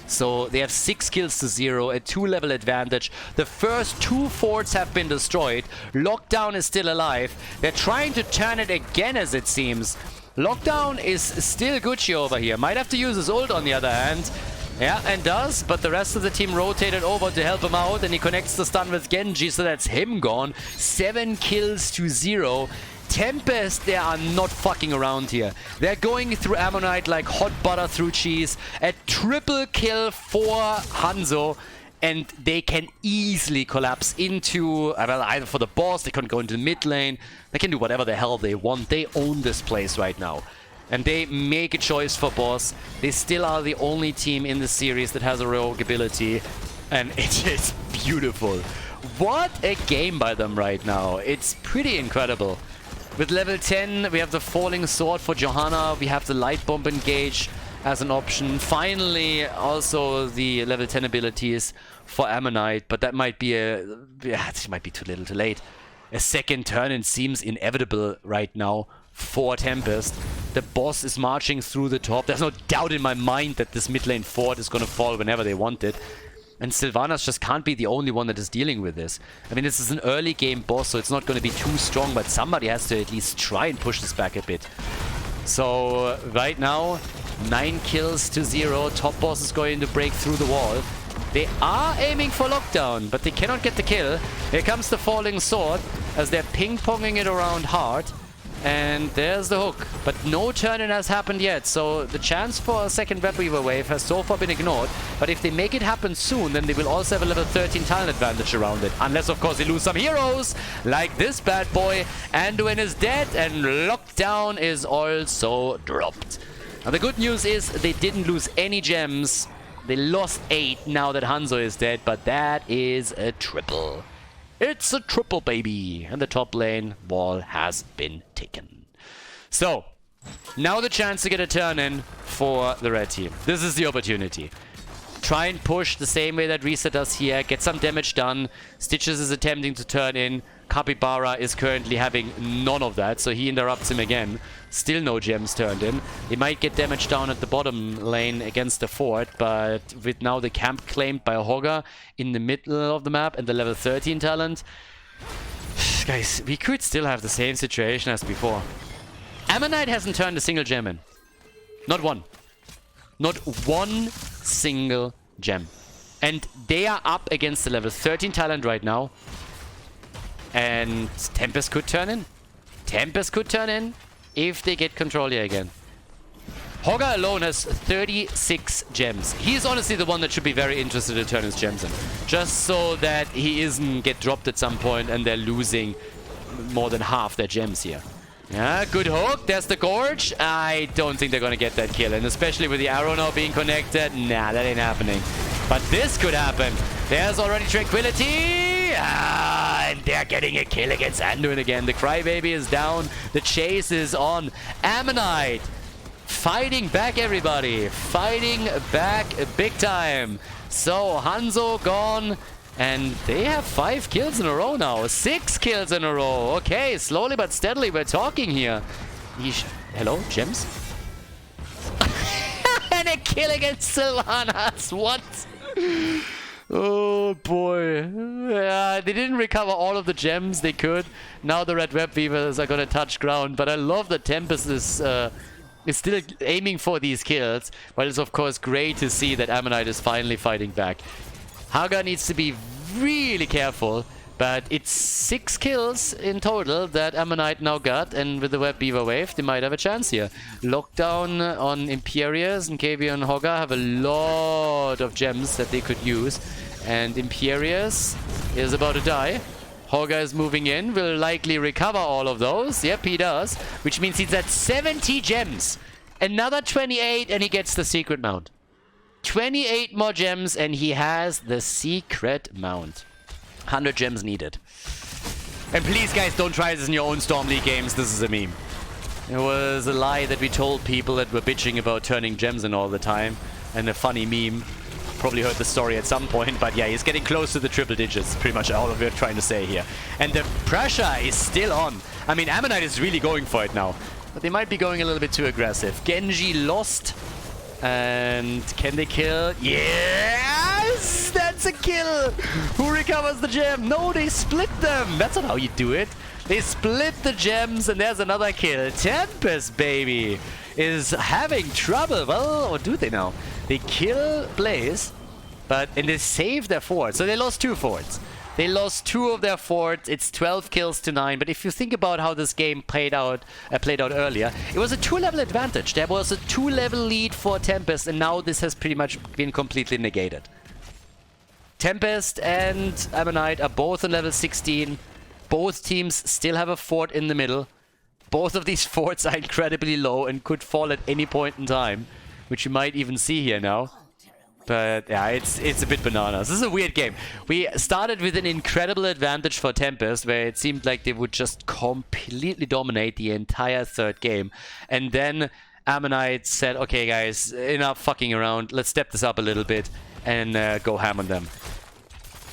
So they have 6 kills to 0, a 2-level advantage. The first 2 forts have been destroyed. Lockdown is still alive. They're trying to turn it again, as it seems. Lockdown is still Gucci over here. Might have to use his ult on the other hand. Yeah, and does, but the rest of the team rotated over to help him out, and he connects the stun with Genji, so that's him gone. 7 kills to 0. Tempest, they are not fucking around here. They're going through Ammonite like hot butter through cheese. A triple kill for Hanzo, and they can easily collapse into, well, either for the boss, they can go into the mid lane. They can do whatever the hell they want. They own this place right now. And they make a choice for boss. They still are the only team in the series that has a rogue ability. And it is beautiful. What a game by them right now. It's pretty incredible. With level 10, we have the Falling Sword for Johanna. We have the Light Bomb Engage as an option. Finally, also the level 10 abilities for Ammonite. But that might be it might be too little too late. A second turn-in seems inevitable right now for Tempest. The boss is marching through the top. There's no doubt in my mind that this mid lane fort is going to fall whenever they want it. And Sylvanas just can't be the only one that is dealing with this. I mean, this is an early game boss, so it's not going to be too strong, but somebody has to at least try and push this back a bit. So, right now, 9 kills to 0. Top boss is going to break through the wall. They are aiming for lockdown, but they cannot get the kill. Here comes the falling sword as they're ping-ponging it around hard. And there's the hook. But no turn-in has happened yet, so the chance for a second Web Weaver wave has so far been ignored. But if they make it happen soon, then they will also have a level 13 talent advantage around it. Unless, of course, they lose some heroes, like this bad boy. Anduin is dead, and lockdown is also dropped. Now, the good news is they didn't lose any gems. They lost 8 now that Hanzo is dead, but that is a triple. It's a triple, baby. And the top lane wall has been taken. So, now the chance to get a turn in for the red team. This is the opportunity. Try and push the same way that Reset does here. Get some damage done. Stitches is attempting to turn in. Capybara is currently having none of that, so he interrupts him again. Still no gems turned in. They might get damage down at the bottom lane against the fort, but with now the camp claimed by Hogger in the middle of the map and the level 13 talent, guys, we could still have the same situation as before. Ammonite hasn't turned a single gem in. Not one. Not one single gem. And they are up against the level 13 talent right now. And Tempest could turn in. Tempest could turn in if they get control here again. Hogger alone has 36 gems. He's honestly the one that should be very interested to turn his gems in. Just so that he isn't get dropped at some point and they're losing more than half their gems here. Yeah, good hook. There's the Gorge. I don't think they're going to get that kill. And especially with the arrow now being connected, nah, that ain't happening. But this could happen. There's already Tranquility. And they're getting a kill against Anduin again. The Crybaby is down. The chase is on. Ammonite fighting back, everybody. Fighting back big time. So, Hanzo gone. And they have 5 kills in a row now. 6 kills in a row. Okay, slowly but steadily we're talking here. Hello, gems? And a kill against Sylvanas. What? Oh boy. They didn't recover all of the gems they could. Now the Red Web Weavers are gonna touch ground. But I love that Tempest is still aiming for these kills. But it's of course great to see that Ammonite is finally fighting back. Haga needs to be really careful, but it's 6 kills in total that Ammonite now got, and with the Web Beaver wave, they might have a chance here. Lockdown on Imperius and KV and Hogger have a lot of gems that they could use, and Imperius is about to die. Hogger is moving in, will likely recover all of those. Yep, he does, which means he's at 70 gems. Another 28 and he gets the secret mount. 28 more gems and he has the secret mount. 100 gems needed. And please guys, don't try this in your own Storm League games. This is a meme. It was a lie that we told people that were bitching about turning gems in all the time. And a funny meme. Probably heard the story at some point, but yeah, he's getting close to the triple digits. Pretty much all of what we're trying to say here. And the pressure is still on. I mean, Ammonite is really going for it now. But they might be going a little bit too aggressive. Genji lost. And can they kill? Yes! That's a kill! Who recovers the gem? No, they split them! That's not how you do it. They split the gems and there's another kill. Tempest, baby, is having trouble. Well, or do they now? They kill Blaze, and they save their fort. So they lost 2 forts. They lost 2 of their forts. It's 12 kills to 9. But if you think about how this game played out earlier, it was a 2-level advantage. There was a 2-level lead for Tempest, and now this has pretty much been completely negated. Tempest and Ammonite are both on level 16. Both teams still have a fort in the middle. Both of these forts are incredibly low and could fall at any point in time, which you might even see here now. But yeah, it's a bit bananas. This is a weird game. We started with an incredible advantage for Tempest, where it seemed like they would just completely dominate the entire third game. And then Ammonite said, okay guys, enough fucking around. Let's step this up a little bit and go ham on them.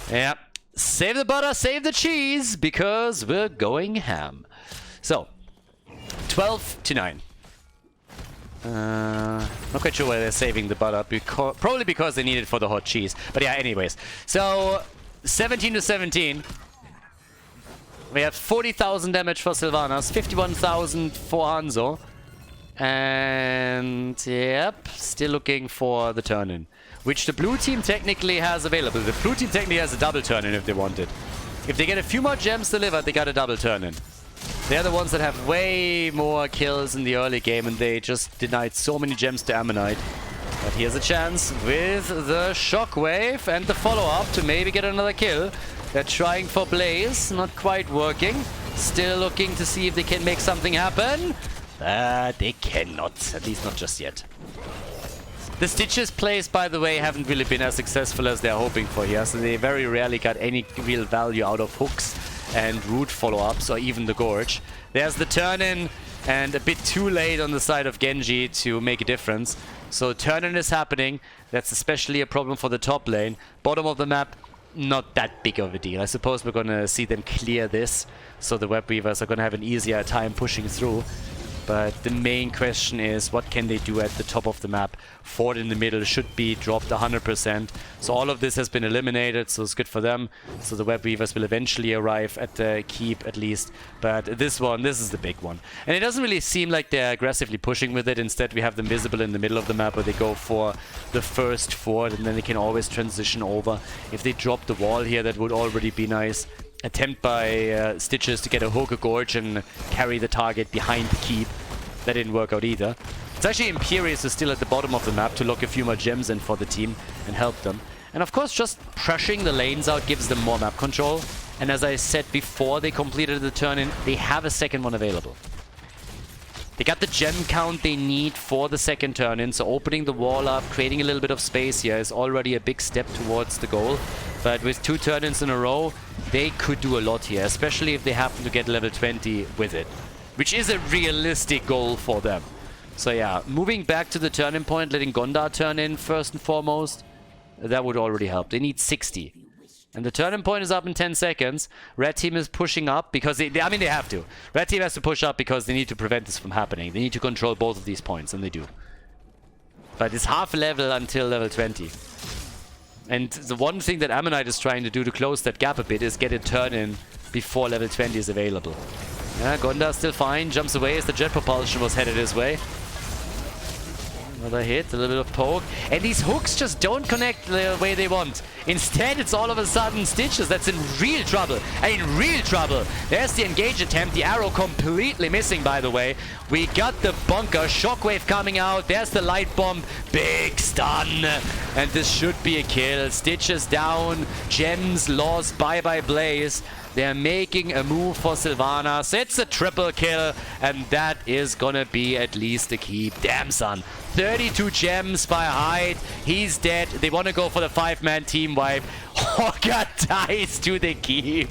Yeah, save the butter, save the cheese, because we're going ham. So, 12 to 9. Not quite sure why they're saving the butter. Probably because they need it for the hot cheese. But yeah, anyways. So, 17 to 17. We have 40,000 damage for Sylvanas, 51,000 for Hanzo. And, yep, still looking for the turn-in. Which the blue team technically has available. The blue team technically has a double turn-in if they want it. If they get a few more gems delivered, they got a double turn-in. They're the ones that have way more kills in the early game, and they just denied so many gems to Ammonite. But here's a chance with the Shockwave and the follow-up to maybe get another kill. They're trying for Blaze, not quite working. Still looking to see if they can make something happen. But they cannot, at least not just yet. The Stitches plays, by the way, haven't really been as successful as they're hoping for here, so they very rarely got any real value out of hooks and root follow-ups, or even the Gorge. There's the turn-in, and a bit too late on the side of Genji to make a difference. So turn-in is happening. That's especially a problem for the top lane. Bottom of the map, not that big of a deal. I suppose we're gonna see them clear this, so the Web Weavers are gonna have an easier time pushing through. But the main question is, what can they do at the top of the map? Fort in the middle should be dropped 100%. So all of this has been eliminated, so it's good for them. So the Web Weavers will eventually arrive at the keep, at least. But this is the big one. And it doesn't really seem like they're aggressively pushing with it. Instead, we have them visible in the middle of the map, where they go for the first fort, and then they can always transition over. If they drop the wall here, that would already be nice. Attempt by Stitches to get a hook, a Gorge, and carry the target behind the keep. That didn't work out either. It's actually Imperius is still at the bottom of the map to lock a few more gems in for the team and help them. And of course, just pressuring the lanes out gives them more map control. And as I said before they completed the turn-in, they have a second one available. They got the gem count they need for the second turn-in, so opening the wall up, creating a little bit of space here is already a big step towards the goal. But with 2 turn-ins in a row, they could do a lot here, especially if they happen to get level 20 with it, which is a realistic goal for them. So yeah, moving back to the turn-in point, letting Gondar turn in first and foremost, that would already help. They need 60. And the turn-in point is up in 10 seconds. Red team is pushing up because they have to. Red team has to push up because they need to prevent this from happening. They need to control both of these points, and they do. But it's half level until level 20. And the one thing that Ammonite is trying to do to close that gap a bit is get a turn-in before level 20 is available. Yeah, Gondar still fine. Jumps away as the jet propulsion was headed his way. Another hit, a little bit of poke. And these hooks just don't connect the way they want. Instead, it's all of a sudden Stitches that's in real trouble. In real trouble. There's the engage attempt. The arrow completely missing, by the way. We got the bunker. Shockwave coming out. There's the light bomb. Big stun. And this should be a kill. Stitches down. Gems lost. Bye-bye Blaze. They're making a move for Sylvanas. It's a triple kill, and that is gonna be at least a keep. Damn, son. 32 gems by Hyde. He's dead. They want to go for the 5-man team wipe. Hawker dies to the keep.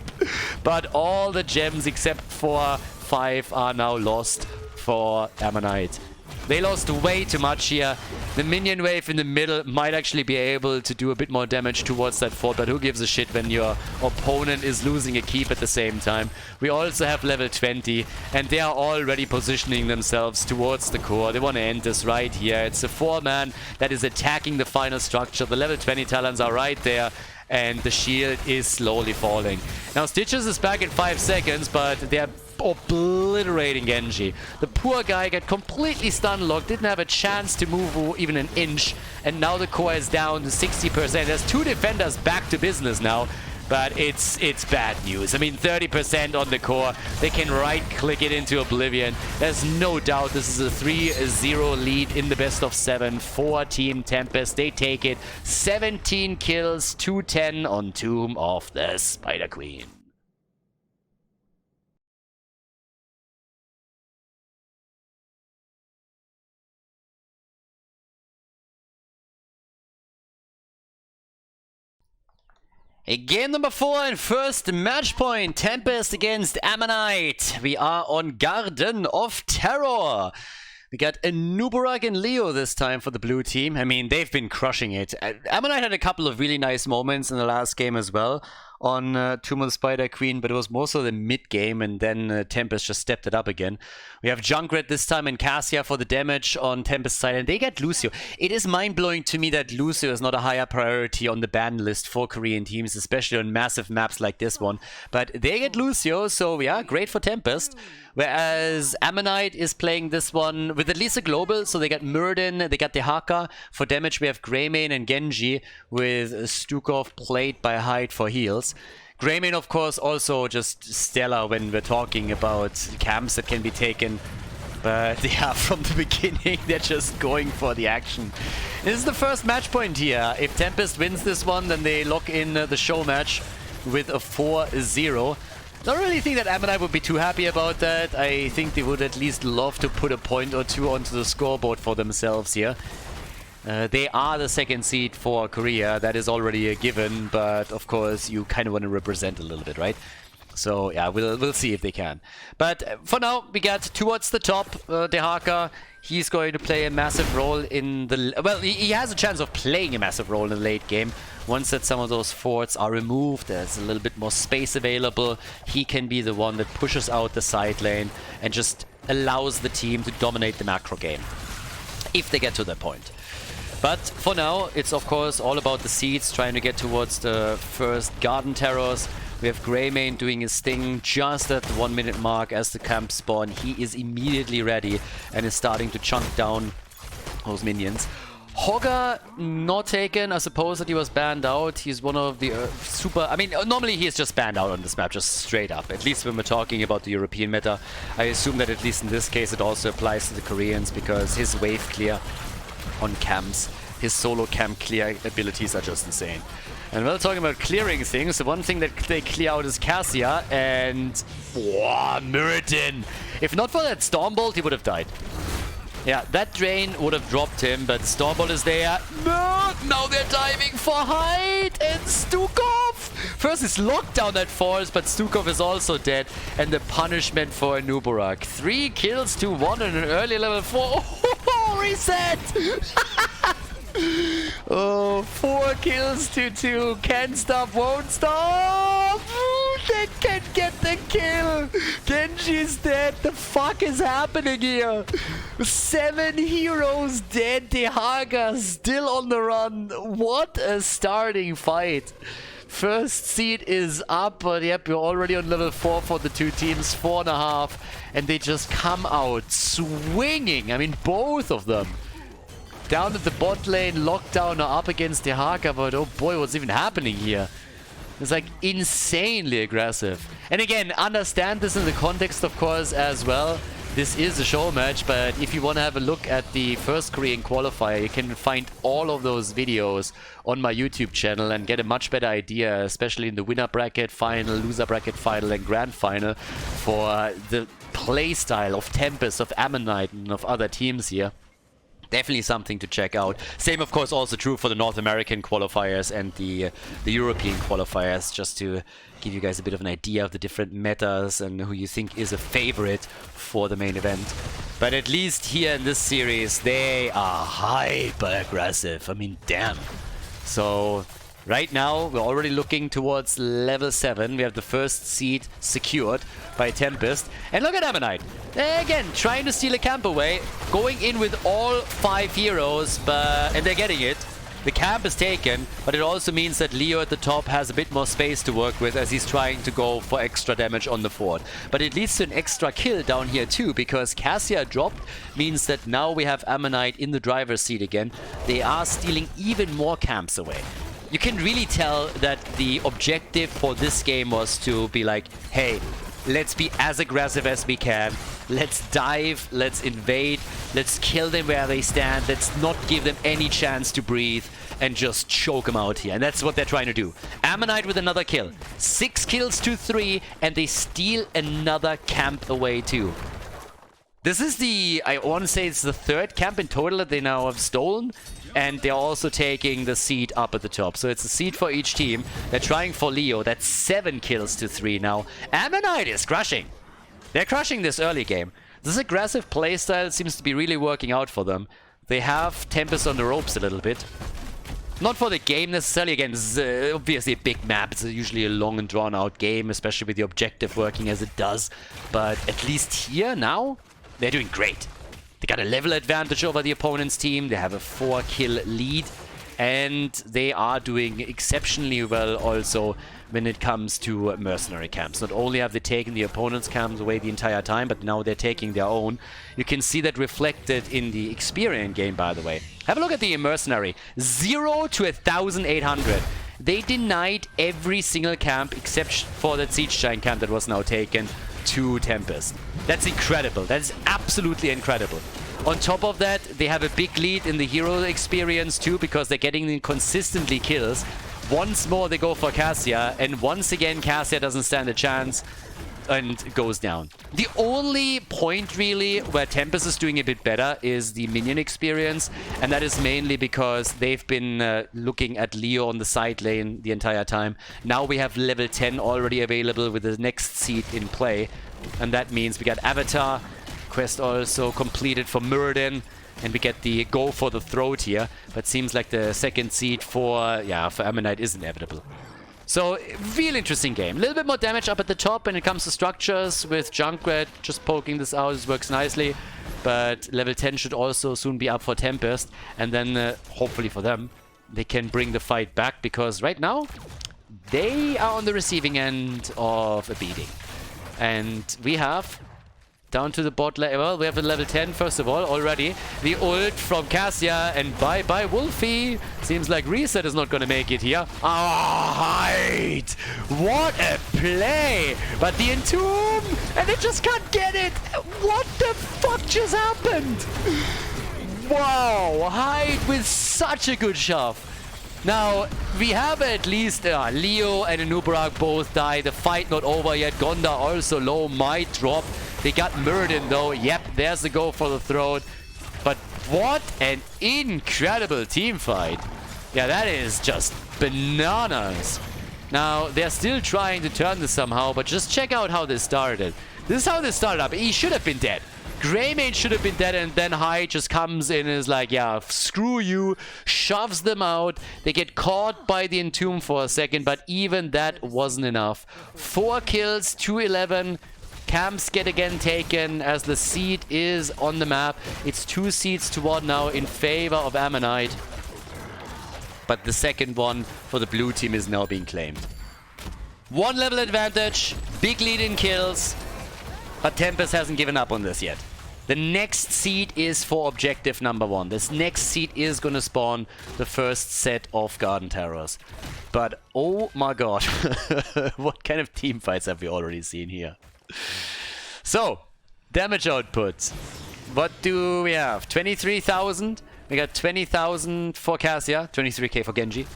But all the gems except for 5 are now lost for Ammonite. They lost way too much here. The minion wave in the middle might actually be able to do a bit more damage towards that fort, but who gives a shit when your opponent is losing a keep at the same time. We also have level 20, and they are already positioning themselves towards the core. They want to end this right here. It's a 4-man that is attacking the final structure. The level 20 talents are right there, and the shield is slowly falling. Now Stitches is back in 5 seconds, but they're obliterating Genji. The poor guy got completely stun locked, didn't have a chance to move even an inch, and now the core is down to 60%. There's 2 defenders back to business now, but it's bad news. I mean, 30% on the core. They can right-click it into oblivion. There's no doubt this is a 3-0 lead in the best of 7 for Team Tempest. They take it. 17 kills, 210 on Tomb of the Spider Queen. Game number 4 and first match point. Tempest against Ammonite. We are on Garden of Terror. We got a Nubarak and Leo this time for the blue team. I mean, they've been crushing it. Ammonite had a couple of really nice moments in the last game as well. on Tomb of the Spider Queen, but it was more so the mid-game, and then Tempest just stepped it up again. We have Junkrat this time and Cassia for the damage on Tempest side, and they get Lucio. It is mind-blowing to me that Lucio is not a higher priority on the ban list for Korean teams, especially on massive maps like this one. But they get Lucio, so yeah, great for Tempest. Whereas Ammonite is playing this one with at least a global, so they got Muradin, they got Dehaka. For damage we have Greymane and Genji, with Stukov played by Hyde for heals. Greymane, of course, also just stellar when we're talking about camps that can be taken. But yeah, from the beginning, they're just going for the action. This is the first match point here. If Tempest wins this one, then they lock in the show match with a 4-0. Don't really think that Ammonite would be too happy about that. I think they would at least love to put a point or two onto the scoreboard for themselves here. They are the second seed for Korea. That is already a given, but of course you kind of want to represent a little bit, right? So yeah, we'll see if they can. But for now, we get towards the top. Dehaka, he's going to play a massive role in the... Well, he has a chance of playing a massive role in the late game. Once that some of those forts are removed, there's a little bit more space available. He can be the one that pushes out the side lane and just allows the team to dominate the macro game, if they get to that point. But for now, it's of course all about the seeds, trying to get towards the first garden terrors. We have Greymane doing his thing just at the 1 minute mark as the camp spawn. He is immediately ready and is starting to chunk down those minions. Hogger not taken. I suppose that he was banned out. He's one of the super... I mean, normally he is just banned out on this map, just straight up. At least when we're talking about the European meta. I assume that at least in this case it also applies to the Koreans, because his wave clear on camps, his solo camp clear abilities are just insane. And while talking about clearing things, the one thing that they clear out is Cassia and... Wow, Muradin! If not for that Stormbolt, he would have died. Yeah, that drain would have dropped him, but Stormbolt is there. No! Now they're diving for Hyde and Stukov! First is lockdown that falls, but Stukov is also dead. And the punishment for Nuburak. 3 kills to 1 in an early level 4. Oh, reset! Oh, 4 kills to 2. Can't stop, won't stop! They can get the kill! Genji's dead! The fuck is happening here? 7 heroes dead, Dehaka still on the run. What a starting fight. First seed is up, but yep, we're already on level 4 for the two teams, 4.5. And they just come out swinging. I mean, both of them. Down at the bot lane, lockdown are up against Dehaka, but oh boy, what's even happening here? It's like insanely aggressive. And again, understand this in the context, of course, as well. This is a show match, but if you want to have a look at the first Korean qualifier, you can find all of those videos on my YouTube channel and get a much better idea, especially in the winner bracket final, loser bracket final, and grand final, for the playstyle of Tempest, of Ammonite, and of other teams here. Definitely something to check out. Same, of course, also true for the North American qualifiers and the European qualifiers, just to give you guys a bit of an idea of the different metas and who you think is a favorite for the main event. But at least here in this series, they are hyper aggressive. I mean, damn. So right now, we're already looking towards level 7. We have the first seed secured by Tempest. And look at Ammonite. Again, trying to steal a camp away. Going in with all 5 heroes, and they're getting it. The camp is taken, but it also means that Leo at the top has a bit more space to work with as he's trying to go for extra damage on the fort. But it leads to an extra kill down here too, because Cassia dropped means that now we have Ammonite in the driver's seat again. They are stealing even more camps away. You can really tell that the objective for this game was to be like, hey, let's be as aggressive as we can. Let's dive, let's invade, let's kill them where they stand. Let's not give them any chance to breathe and just choke them out here. And that's what they're trying to do. Ammonite with another kill. 6 kills to 3, and they steal another camp away too. This is I want to say it's the 3rd camp in total that they now have stolen. And they're also taking the seed up at the top. So it's a seed for each team. They're trying for Leo. That's 7 kills to 3 now. Ammonite is crushing. They're crushing this early game. This aggressive playstyle seems to be really working out for them. They have Tempest on the ropes a little bit. Not for the game necessarily. Again, this is obviously a big map. It's usually a long and drawn-out game, especially with the objective working as it does. But at least here now, they're doing great. They got a level advantage over the opponent's team. They have a 4-kill lead. And they are doing exceptionally well also when it comes to mercenary camps. Not only have they taken the opponent's camps away the entire time, but now they're taking their own. You can see that reflected in the experience game, by the way. Have a look at the mercenary. 0 to 1,800. They denied every single camp except for that Siege Giant camp that was now taken to Tempest. That's incredible. That is absolutely incredible. On top of that, they have a big lead in the hero experience too, because they're getting consistently kills. Once more they go for Cassia, and once again Cassia doesn't stand a chance and goes down. The only point really where Tempest is doing a bit better is the minion experience, and that is mainly because they've been looking at Leo on the side lane the entire time. Now we have level 10 already available with the next seed in play, and that means we got Avatar, quest also completed for Muradin, and we get the go for the throat here, but seems like the second seed for Ammonite is inevitable. So, real interesting game. A little bit more damage up at the top when it comes to structures, with Junkrat just poking this out. This works nicely, but level 10 should also soon be up for Tempest, and then hopefully for them, they can bring the fight back, because right now, they are on the receiving end of a beating. And we have down to the bot level. Well, we have a level 10 first of all already. The ult from Cassia, and bye-bye Wolfie. Seems like Reset is not going to make it here. Hide! What a play! But the Entomb, and they just can't get it! What the fuck just happened? Wow! Hide with such a good shove. Now, we have at least Leo and Anubrak both die. The fight not over yet. Gonda also low, might drop. They got Muradin though. Yep, there's the go for the throat. But what an incredible team fight. Yeah, that is just bananas. Now, they're still trying to turn this somehow, but just check out how this started. This is how this started up. He should have been dead. Greymane should have been dead, and then Hyde just comes in and is like, yeah, screw you, shoves them out. They get caught by the Entomb for a second, but even that wasn't enough. 4 kills, 2-11. Camps get again taken as the seed is on the map. It's 2 seeds to 1 now in favor of Ammonite. But the second one for the blue team is now being claimed. 1 level advantage, big lead in kills. But Tempest hasn't given up on this yet. The next seed is for objective number 1. This next seed is going to spawn the first set of Garden Terrors. But oh my god, what kind of team fights have we already seen here? So, damage output. What do we have? 23,000. We got 20,000 for Cassia, 23k for Genji.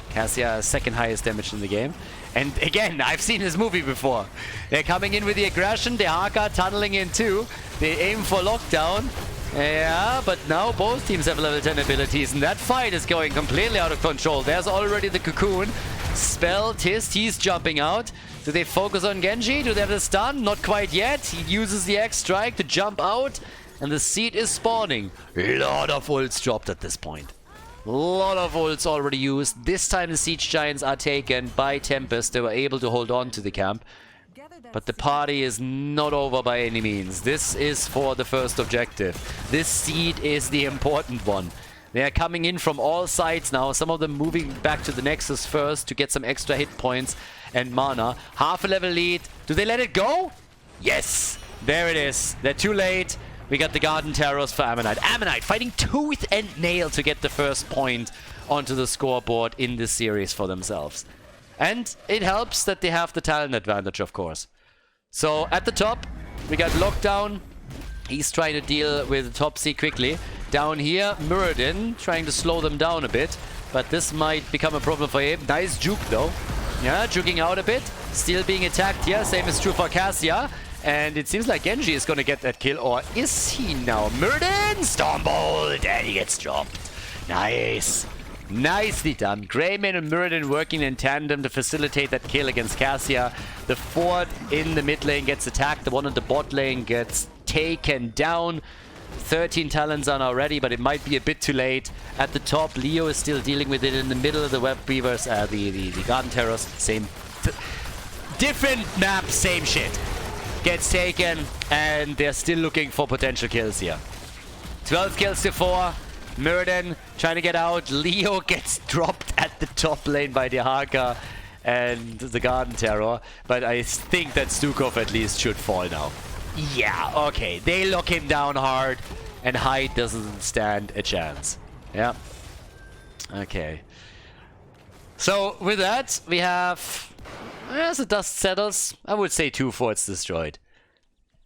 Cassia, second highest damage in the game. And again, I've seen this movie before. They're coming in with the aggression, the Haka tunneling in too. They aim for lockdown. Yeah, but now both teams have level 10 abilities, and that fight is going completely out of control. There's already the Cocoon. Spell, Tist, he's jumping out. Do they focus on Genji? Do they have the stun? Not quite yet. He uses the X-Strike to jump out, and the seed is spawning. A lot of ults dropped at this point. A lot of ults already used. This time the Siege Giants are taken by Tempest. They were able to hold on to the camp. But the party is not over by any means. This is for the first objective. This seed is the important one. They are coming in from all sides now. Some of them moving back to the Nexus first to get some extra hit points and mana. Half a level lead. Do they let it go? Yes! There it is. They're too late. We got the Garden Terrors for Ammonite. Ammonite fighting tooth and nail to get the first point onto the scoreboard in this series for themselves. And it helps that they have the talent advantage, of course. So at the top, we got Lockdown. He's trying to deal with the top C quickly. Down here, Muradin trying to slow them down a bit. But this might become a problem for him. Nice juke though. Yeah, juking out a bit. Still being attacked here. Same is true for Cassia. And it seems like Genji is going to get that kill, or is he now? Muradin! Stormbolt! And he gets dropped. Nice. Nicely done. Greymane and Muradin working in tandem to facilitate that kill against Cassia. The Ford in the mid lane gets attacked. The one in the bot lane gets taken down. 13 talents are now ready, but it might be a bit too late. At the top, Leo is still dealing with it in the middle of the Web Weavers, the Garden Terrors, same. Different map, same shit. Gets taken, and they're still looking for potential kills here. 12 kills to 4. Murden trying to get out. Leo gets dropped at the top lane by Dehaka and the Garden Terror. But I think that Stukov at least should fall now. Yeah, okay. They lock him down hard, and Hyde doesn't stand a chance. Yeah. Okay. So with that, we have, as the dust settles, I would say 2 forts destroyed.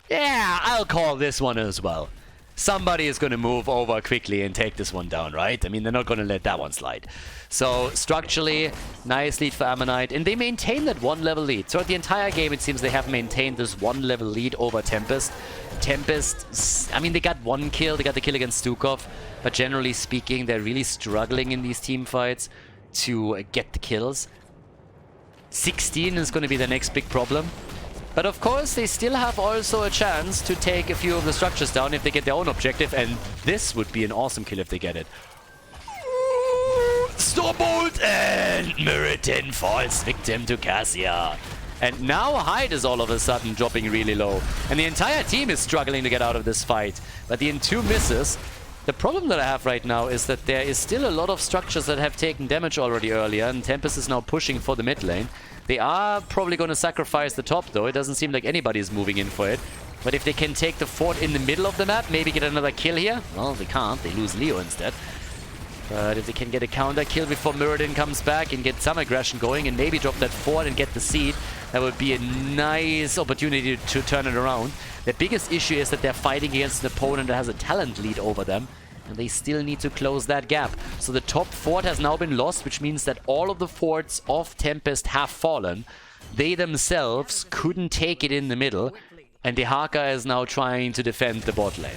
Yeah, I'll call this one as well. Somebody is going to move over quickly and take this one down, right? I mean, they're not going to let that one slide. So, structurally, nice lead for Ammonite. And they maintain that 1-level lead. So, at the entire game, it seems they have maintained this 1-level lead over Tempest. Tempest, I mean, they got 1 kill. They got the kill against Stukov. But generally speaking, they're really struggling in these team fights to get the kills. 16 is going to be the next big problem. But of course, they still have also a chance to take a few of the structures down if they get their own objective, and this would be an awesome kill if they get it. Stormbolt, and Meriton falls victim to Cassia. And now Hyde is all of a sudden dropping really low, and the entire team is struggling to get out of this fight. But the two misses. The problem that I have right now is that there is still a lot of structures that have taken damage already earlier, and Tempest is now pushing for the mid lane. They are probably going to sacrifice the top, though. It doesn't seem like anybody is moving in for it. But if they can take the fort in the middle of the map, maybe get another kill here. Well, they can't. They lose Leo instead. But if they can get a counter kill before Muradin comes back and get some aggression going and maybe drop that fort and get the seed, that would be a nice opportunity to turn it around. The biggest issue is that they're fighting against an opponent that has a talent lead over them. And they still need to close that gap. So the top fort has now been lost, which means that all of the forts of Tempest have fallen. They themselves couldn't take it in the middle. And Dehaka is now trying to defend the bot lane.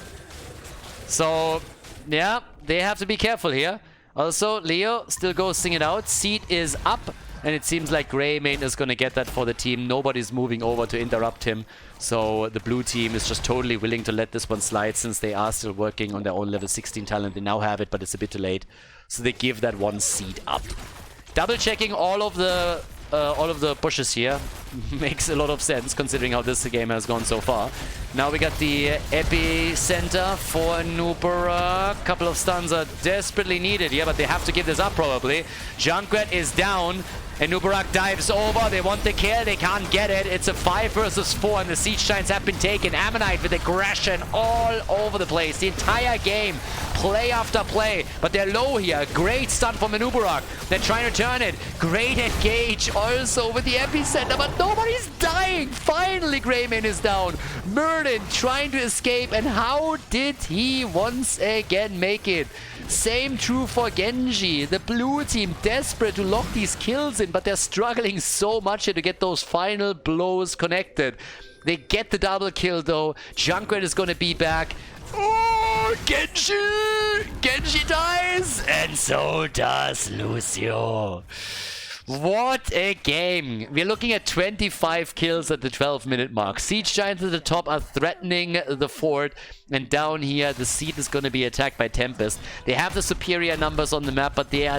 So, yeah, they have to be careful here. Also, Leo still ghosting it out. Seed is up. And it seems like Greymane is going to get that for the team. Nobody's moving over to interrupt him. So the blue team is just totally willing to let this one slide since they are still working on their own level 16 talent. They now have it, but it's a bit too late. So they give that one seed up. Double checking all of the pushes here makes a lot of sense considering how this game has gone so far. Now we got the epicenter for Nubarak. Couple of stuns are desperately needed here, but they have to give this up probably. Junkrat is down. And Nubarak dives over. They want the kill. They can't get it. It's a 5 versus 4, and the Siege Giants have been taken. Ammonite with aggression all over the place. The entire game. Play after play. But they're low here. Great stun from Nubarak. They're trying to turn it. Great engage also with the epicenter, but nobody's dying. Finally, Greymane is down. Murden trying to escape, and how did he once again make it? Same true for Genji. The blue team desperate to lock these kills in, but they're struggling so much here to get those final blows connected. They get the double kill though. Junkrat is going to be back. Oh, Genji! Genji dies! And so does Lucio. What a game. We're looking at 25 kills at the 12-minute mark. Siege Giants at the top are threatening the fort. And down here, the seed is going to be attacked by Tempest. They have the superior numbers on the map, but they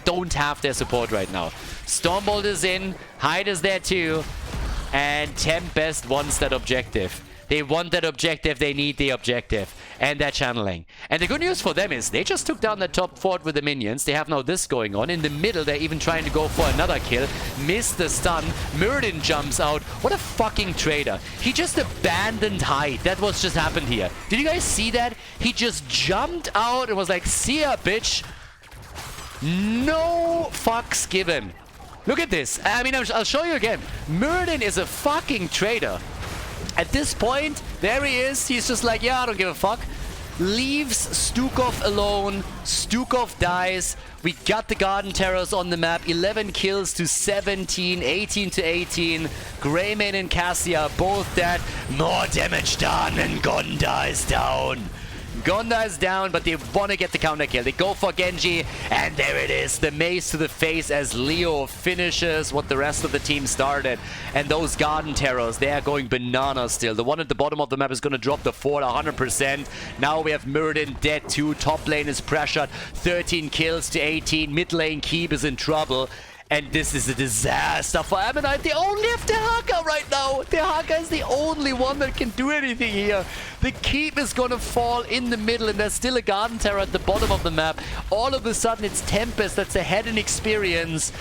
don't have their support right now. Stormbolt is in. Hyde is there too. And Tempest wants that objective. They want that objective, they need the objective. And they're channeling. And the good news for them is they just took down the top fort with the minions. They have now this going on. In the middle, they're even trying to go for another kill. Miss the stun. Murden jumps out. What a fucking traitor. He just abandoned Hyde. That was just happened here. Did you guys see that? He just jumped out and was like, see ya, bitch. No fucks given. Look at this. I mean, I'll show you again. Murden is a fucking traitor. At this point, there he is. He's just like, yeah, I don't give a fuck. Leaves Stukov alone. Stukov dies. We got the Garden Terrors on the map. 11 kills to 17. 18 to 18. Greymane and Cassia both dead. More damage done and Gonda is down. Gonda is down, but they want to get the counter kill. They go for Genji, and there it is. The mace to the face as Leo finishes what the rest of the team started. And those Garden Terrors, they are going bananas still. The one at the bottom of the map is going to drop the fort 100%. Now we have Muradin dead too. Top lane is pressured. 13 kills to 18. Mid lane Keep is in trouble. And this is a disaster for Ammonite. They only have Tehaka right now. Tehaka is the only one that can do anything here. The Keep is going to fall in the middle, and there's still a Garden Terror at the bottom of the map. All of a sudden, it's Tempest that's ahead in experience.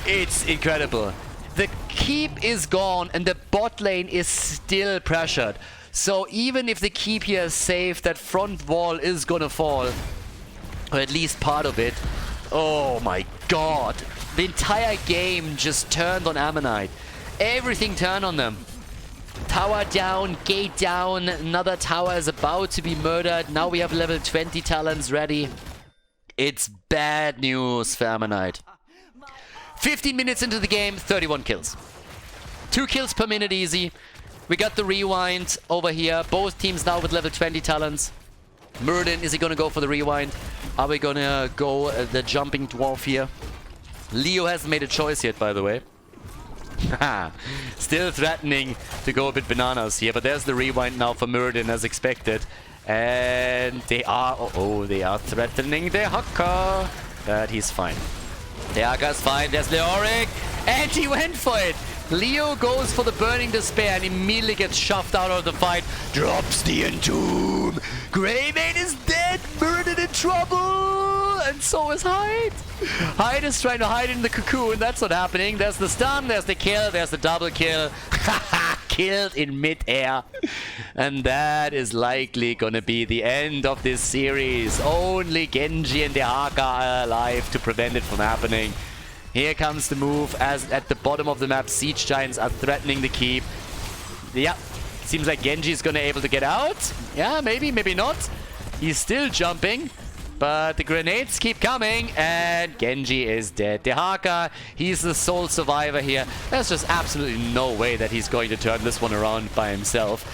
It's incredible. The Keep is gone, and the bot lane is still pressured. So even if the Keep here is safe, that front wall is going to fall. Or at least part of it. Oh my god. The entire game just turned on Ammonite. Everything turned on them. Tower down, gate down, another tower is about to be murdered. Now we have level 20 talents ready. It's bad news for Ammonite. 15 minutes into the game, 31 kills. 2 kills per minute easy. We got the rewind over here. Both teams now with level 20 talents. Muradin, is he going to go for the rewind? Are we going to go the jumping dwarf here? Leo hasn't made a choice yet, by the way. Still threatening to go a bit bananas here, but there's the rewind now for Muradin as expected. And they are, they are threatening the Haka. But he's fine. The Haka's fine, there's Leoric, and he went for it. Leo goes for the Burning Despair and immediately gets shoved out of the fight. Drops the Entomb. Greymane is dead. Muradin in trouble. And so is Hyde. Hyde is trying to hide in the cocoon. That's not happening. There's the stun. There's the kill. There's the double kill. Killed in mid-air. And that is likely going to be the end of this series. Only Genji and the Haka are alive to prevent it from happening. Here comes the move as at the bottom of the map, Siege Giants are threatening the Keep. Yeah, seems like Genji is gonna able to get out. Yeah, maybe, maybe not. He's still jumping, but the grenades keep coming and Genji is dead. The Haka, he's the sole survivor here. There's just absolutely no way that he's going to turn this one around by himself.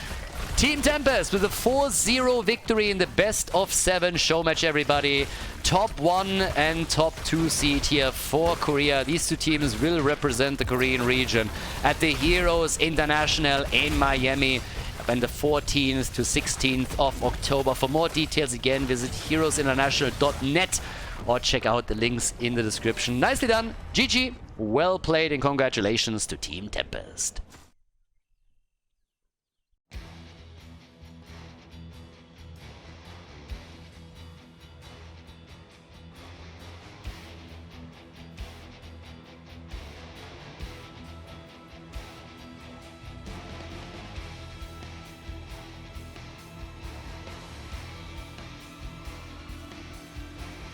Team Tempest with a 4-0 victory in the best of 7 show match, everybody. Top 1 and top 2 seed here for Korea. These two teams will represent the Korean region at the Heroes International in Miami on the 14th to 16th of October. For more details, again, visit heroesinternational.net or check out the links in the description. Nicely done. GG. Well played and congratulations to Team Tempest.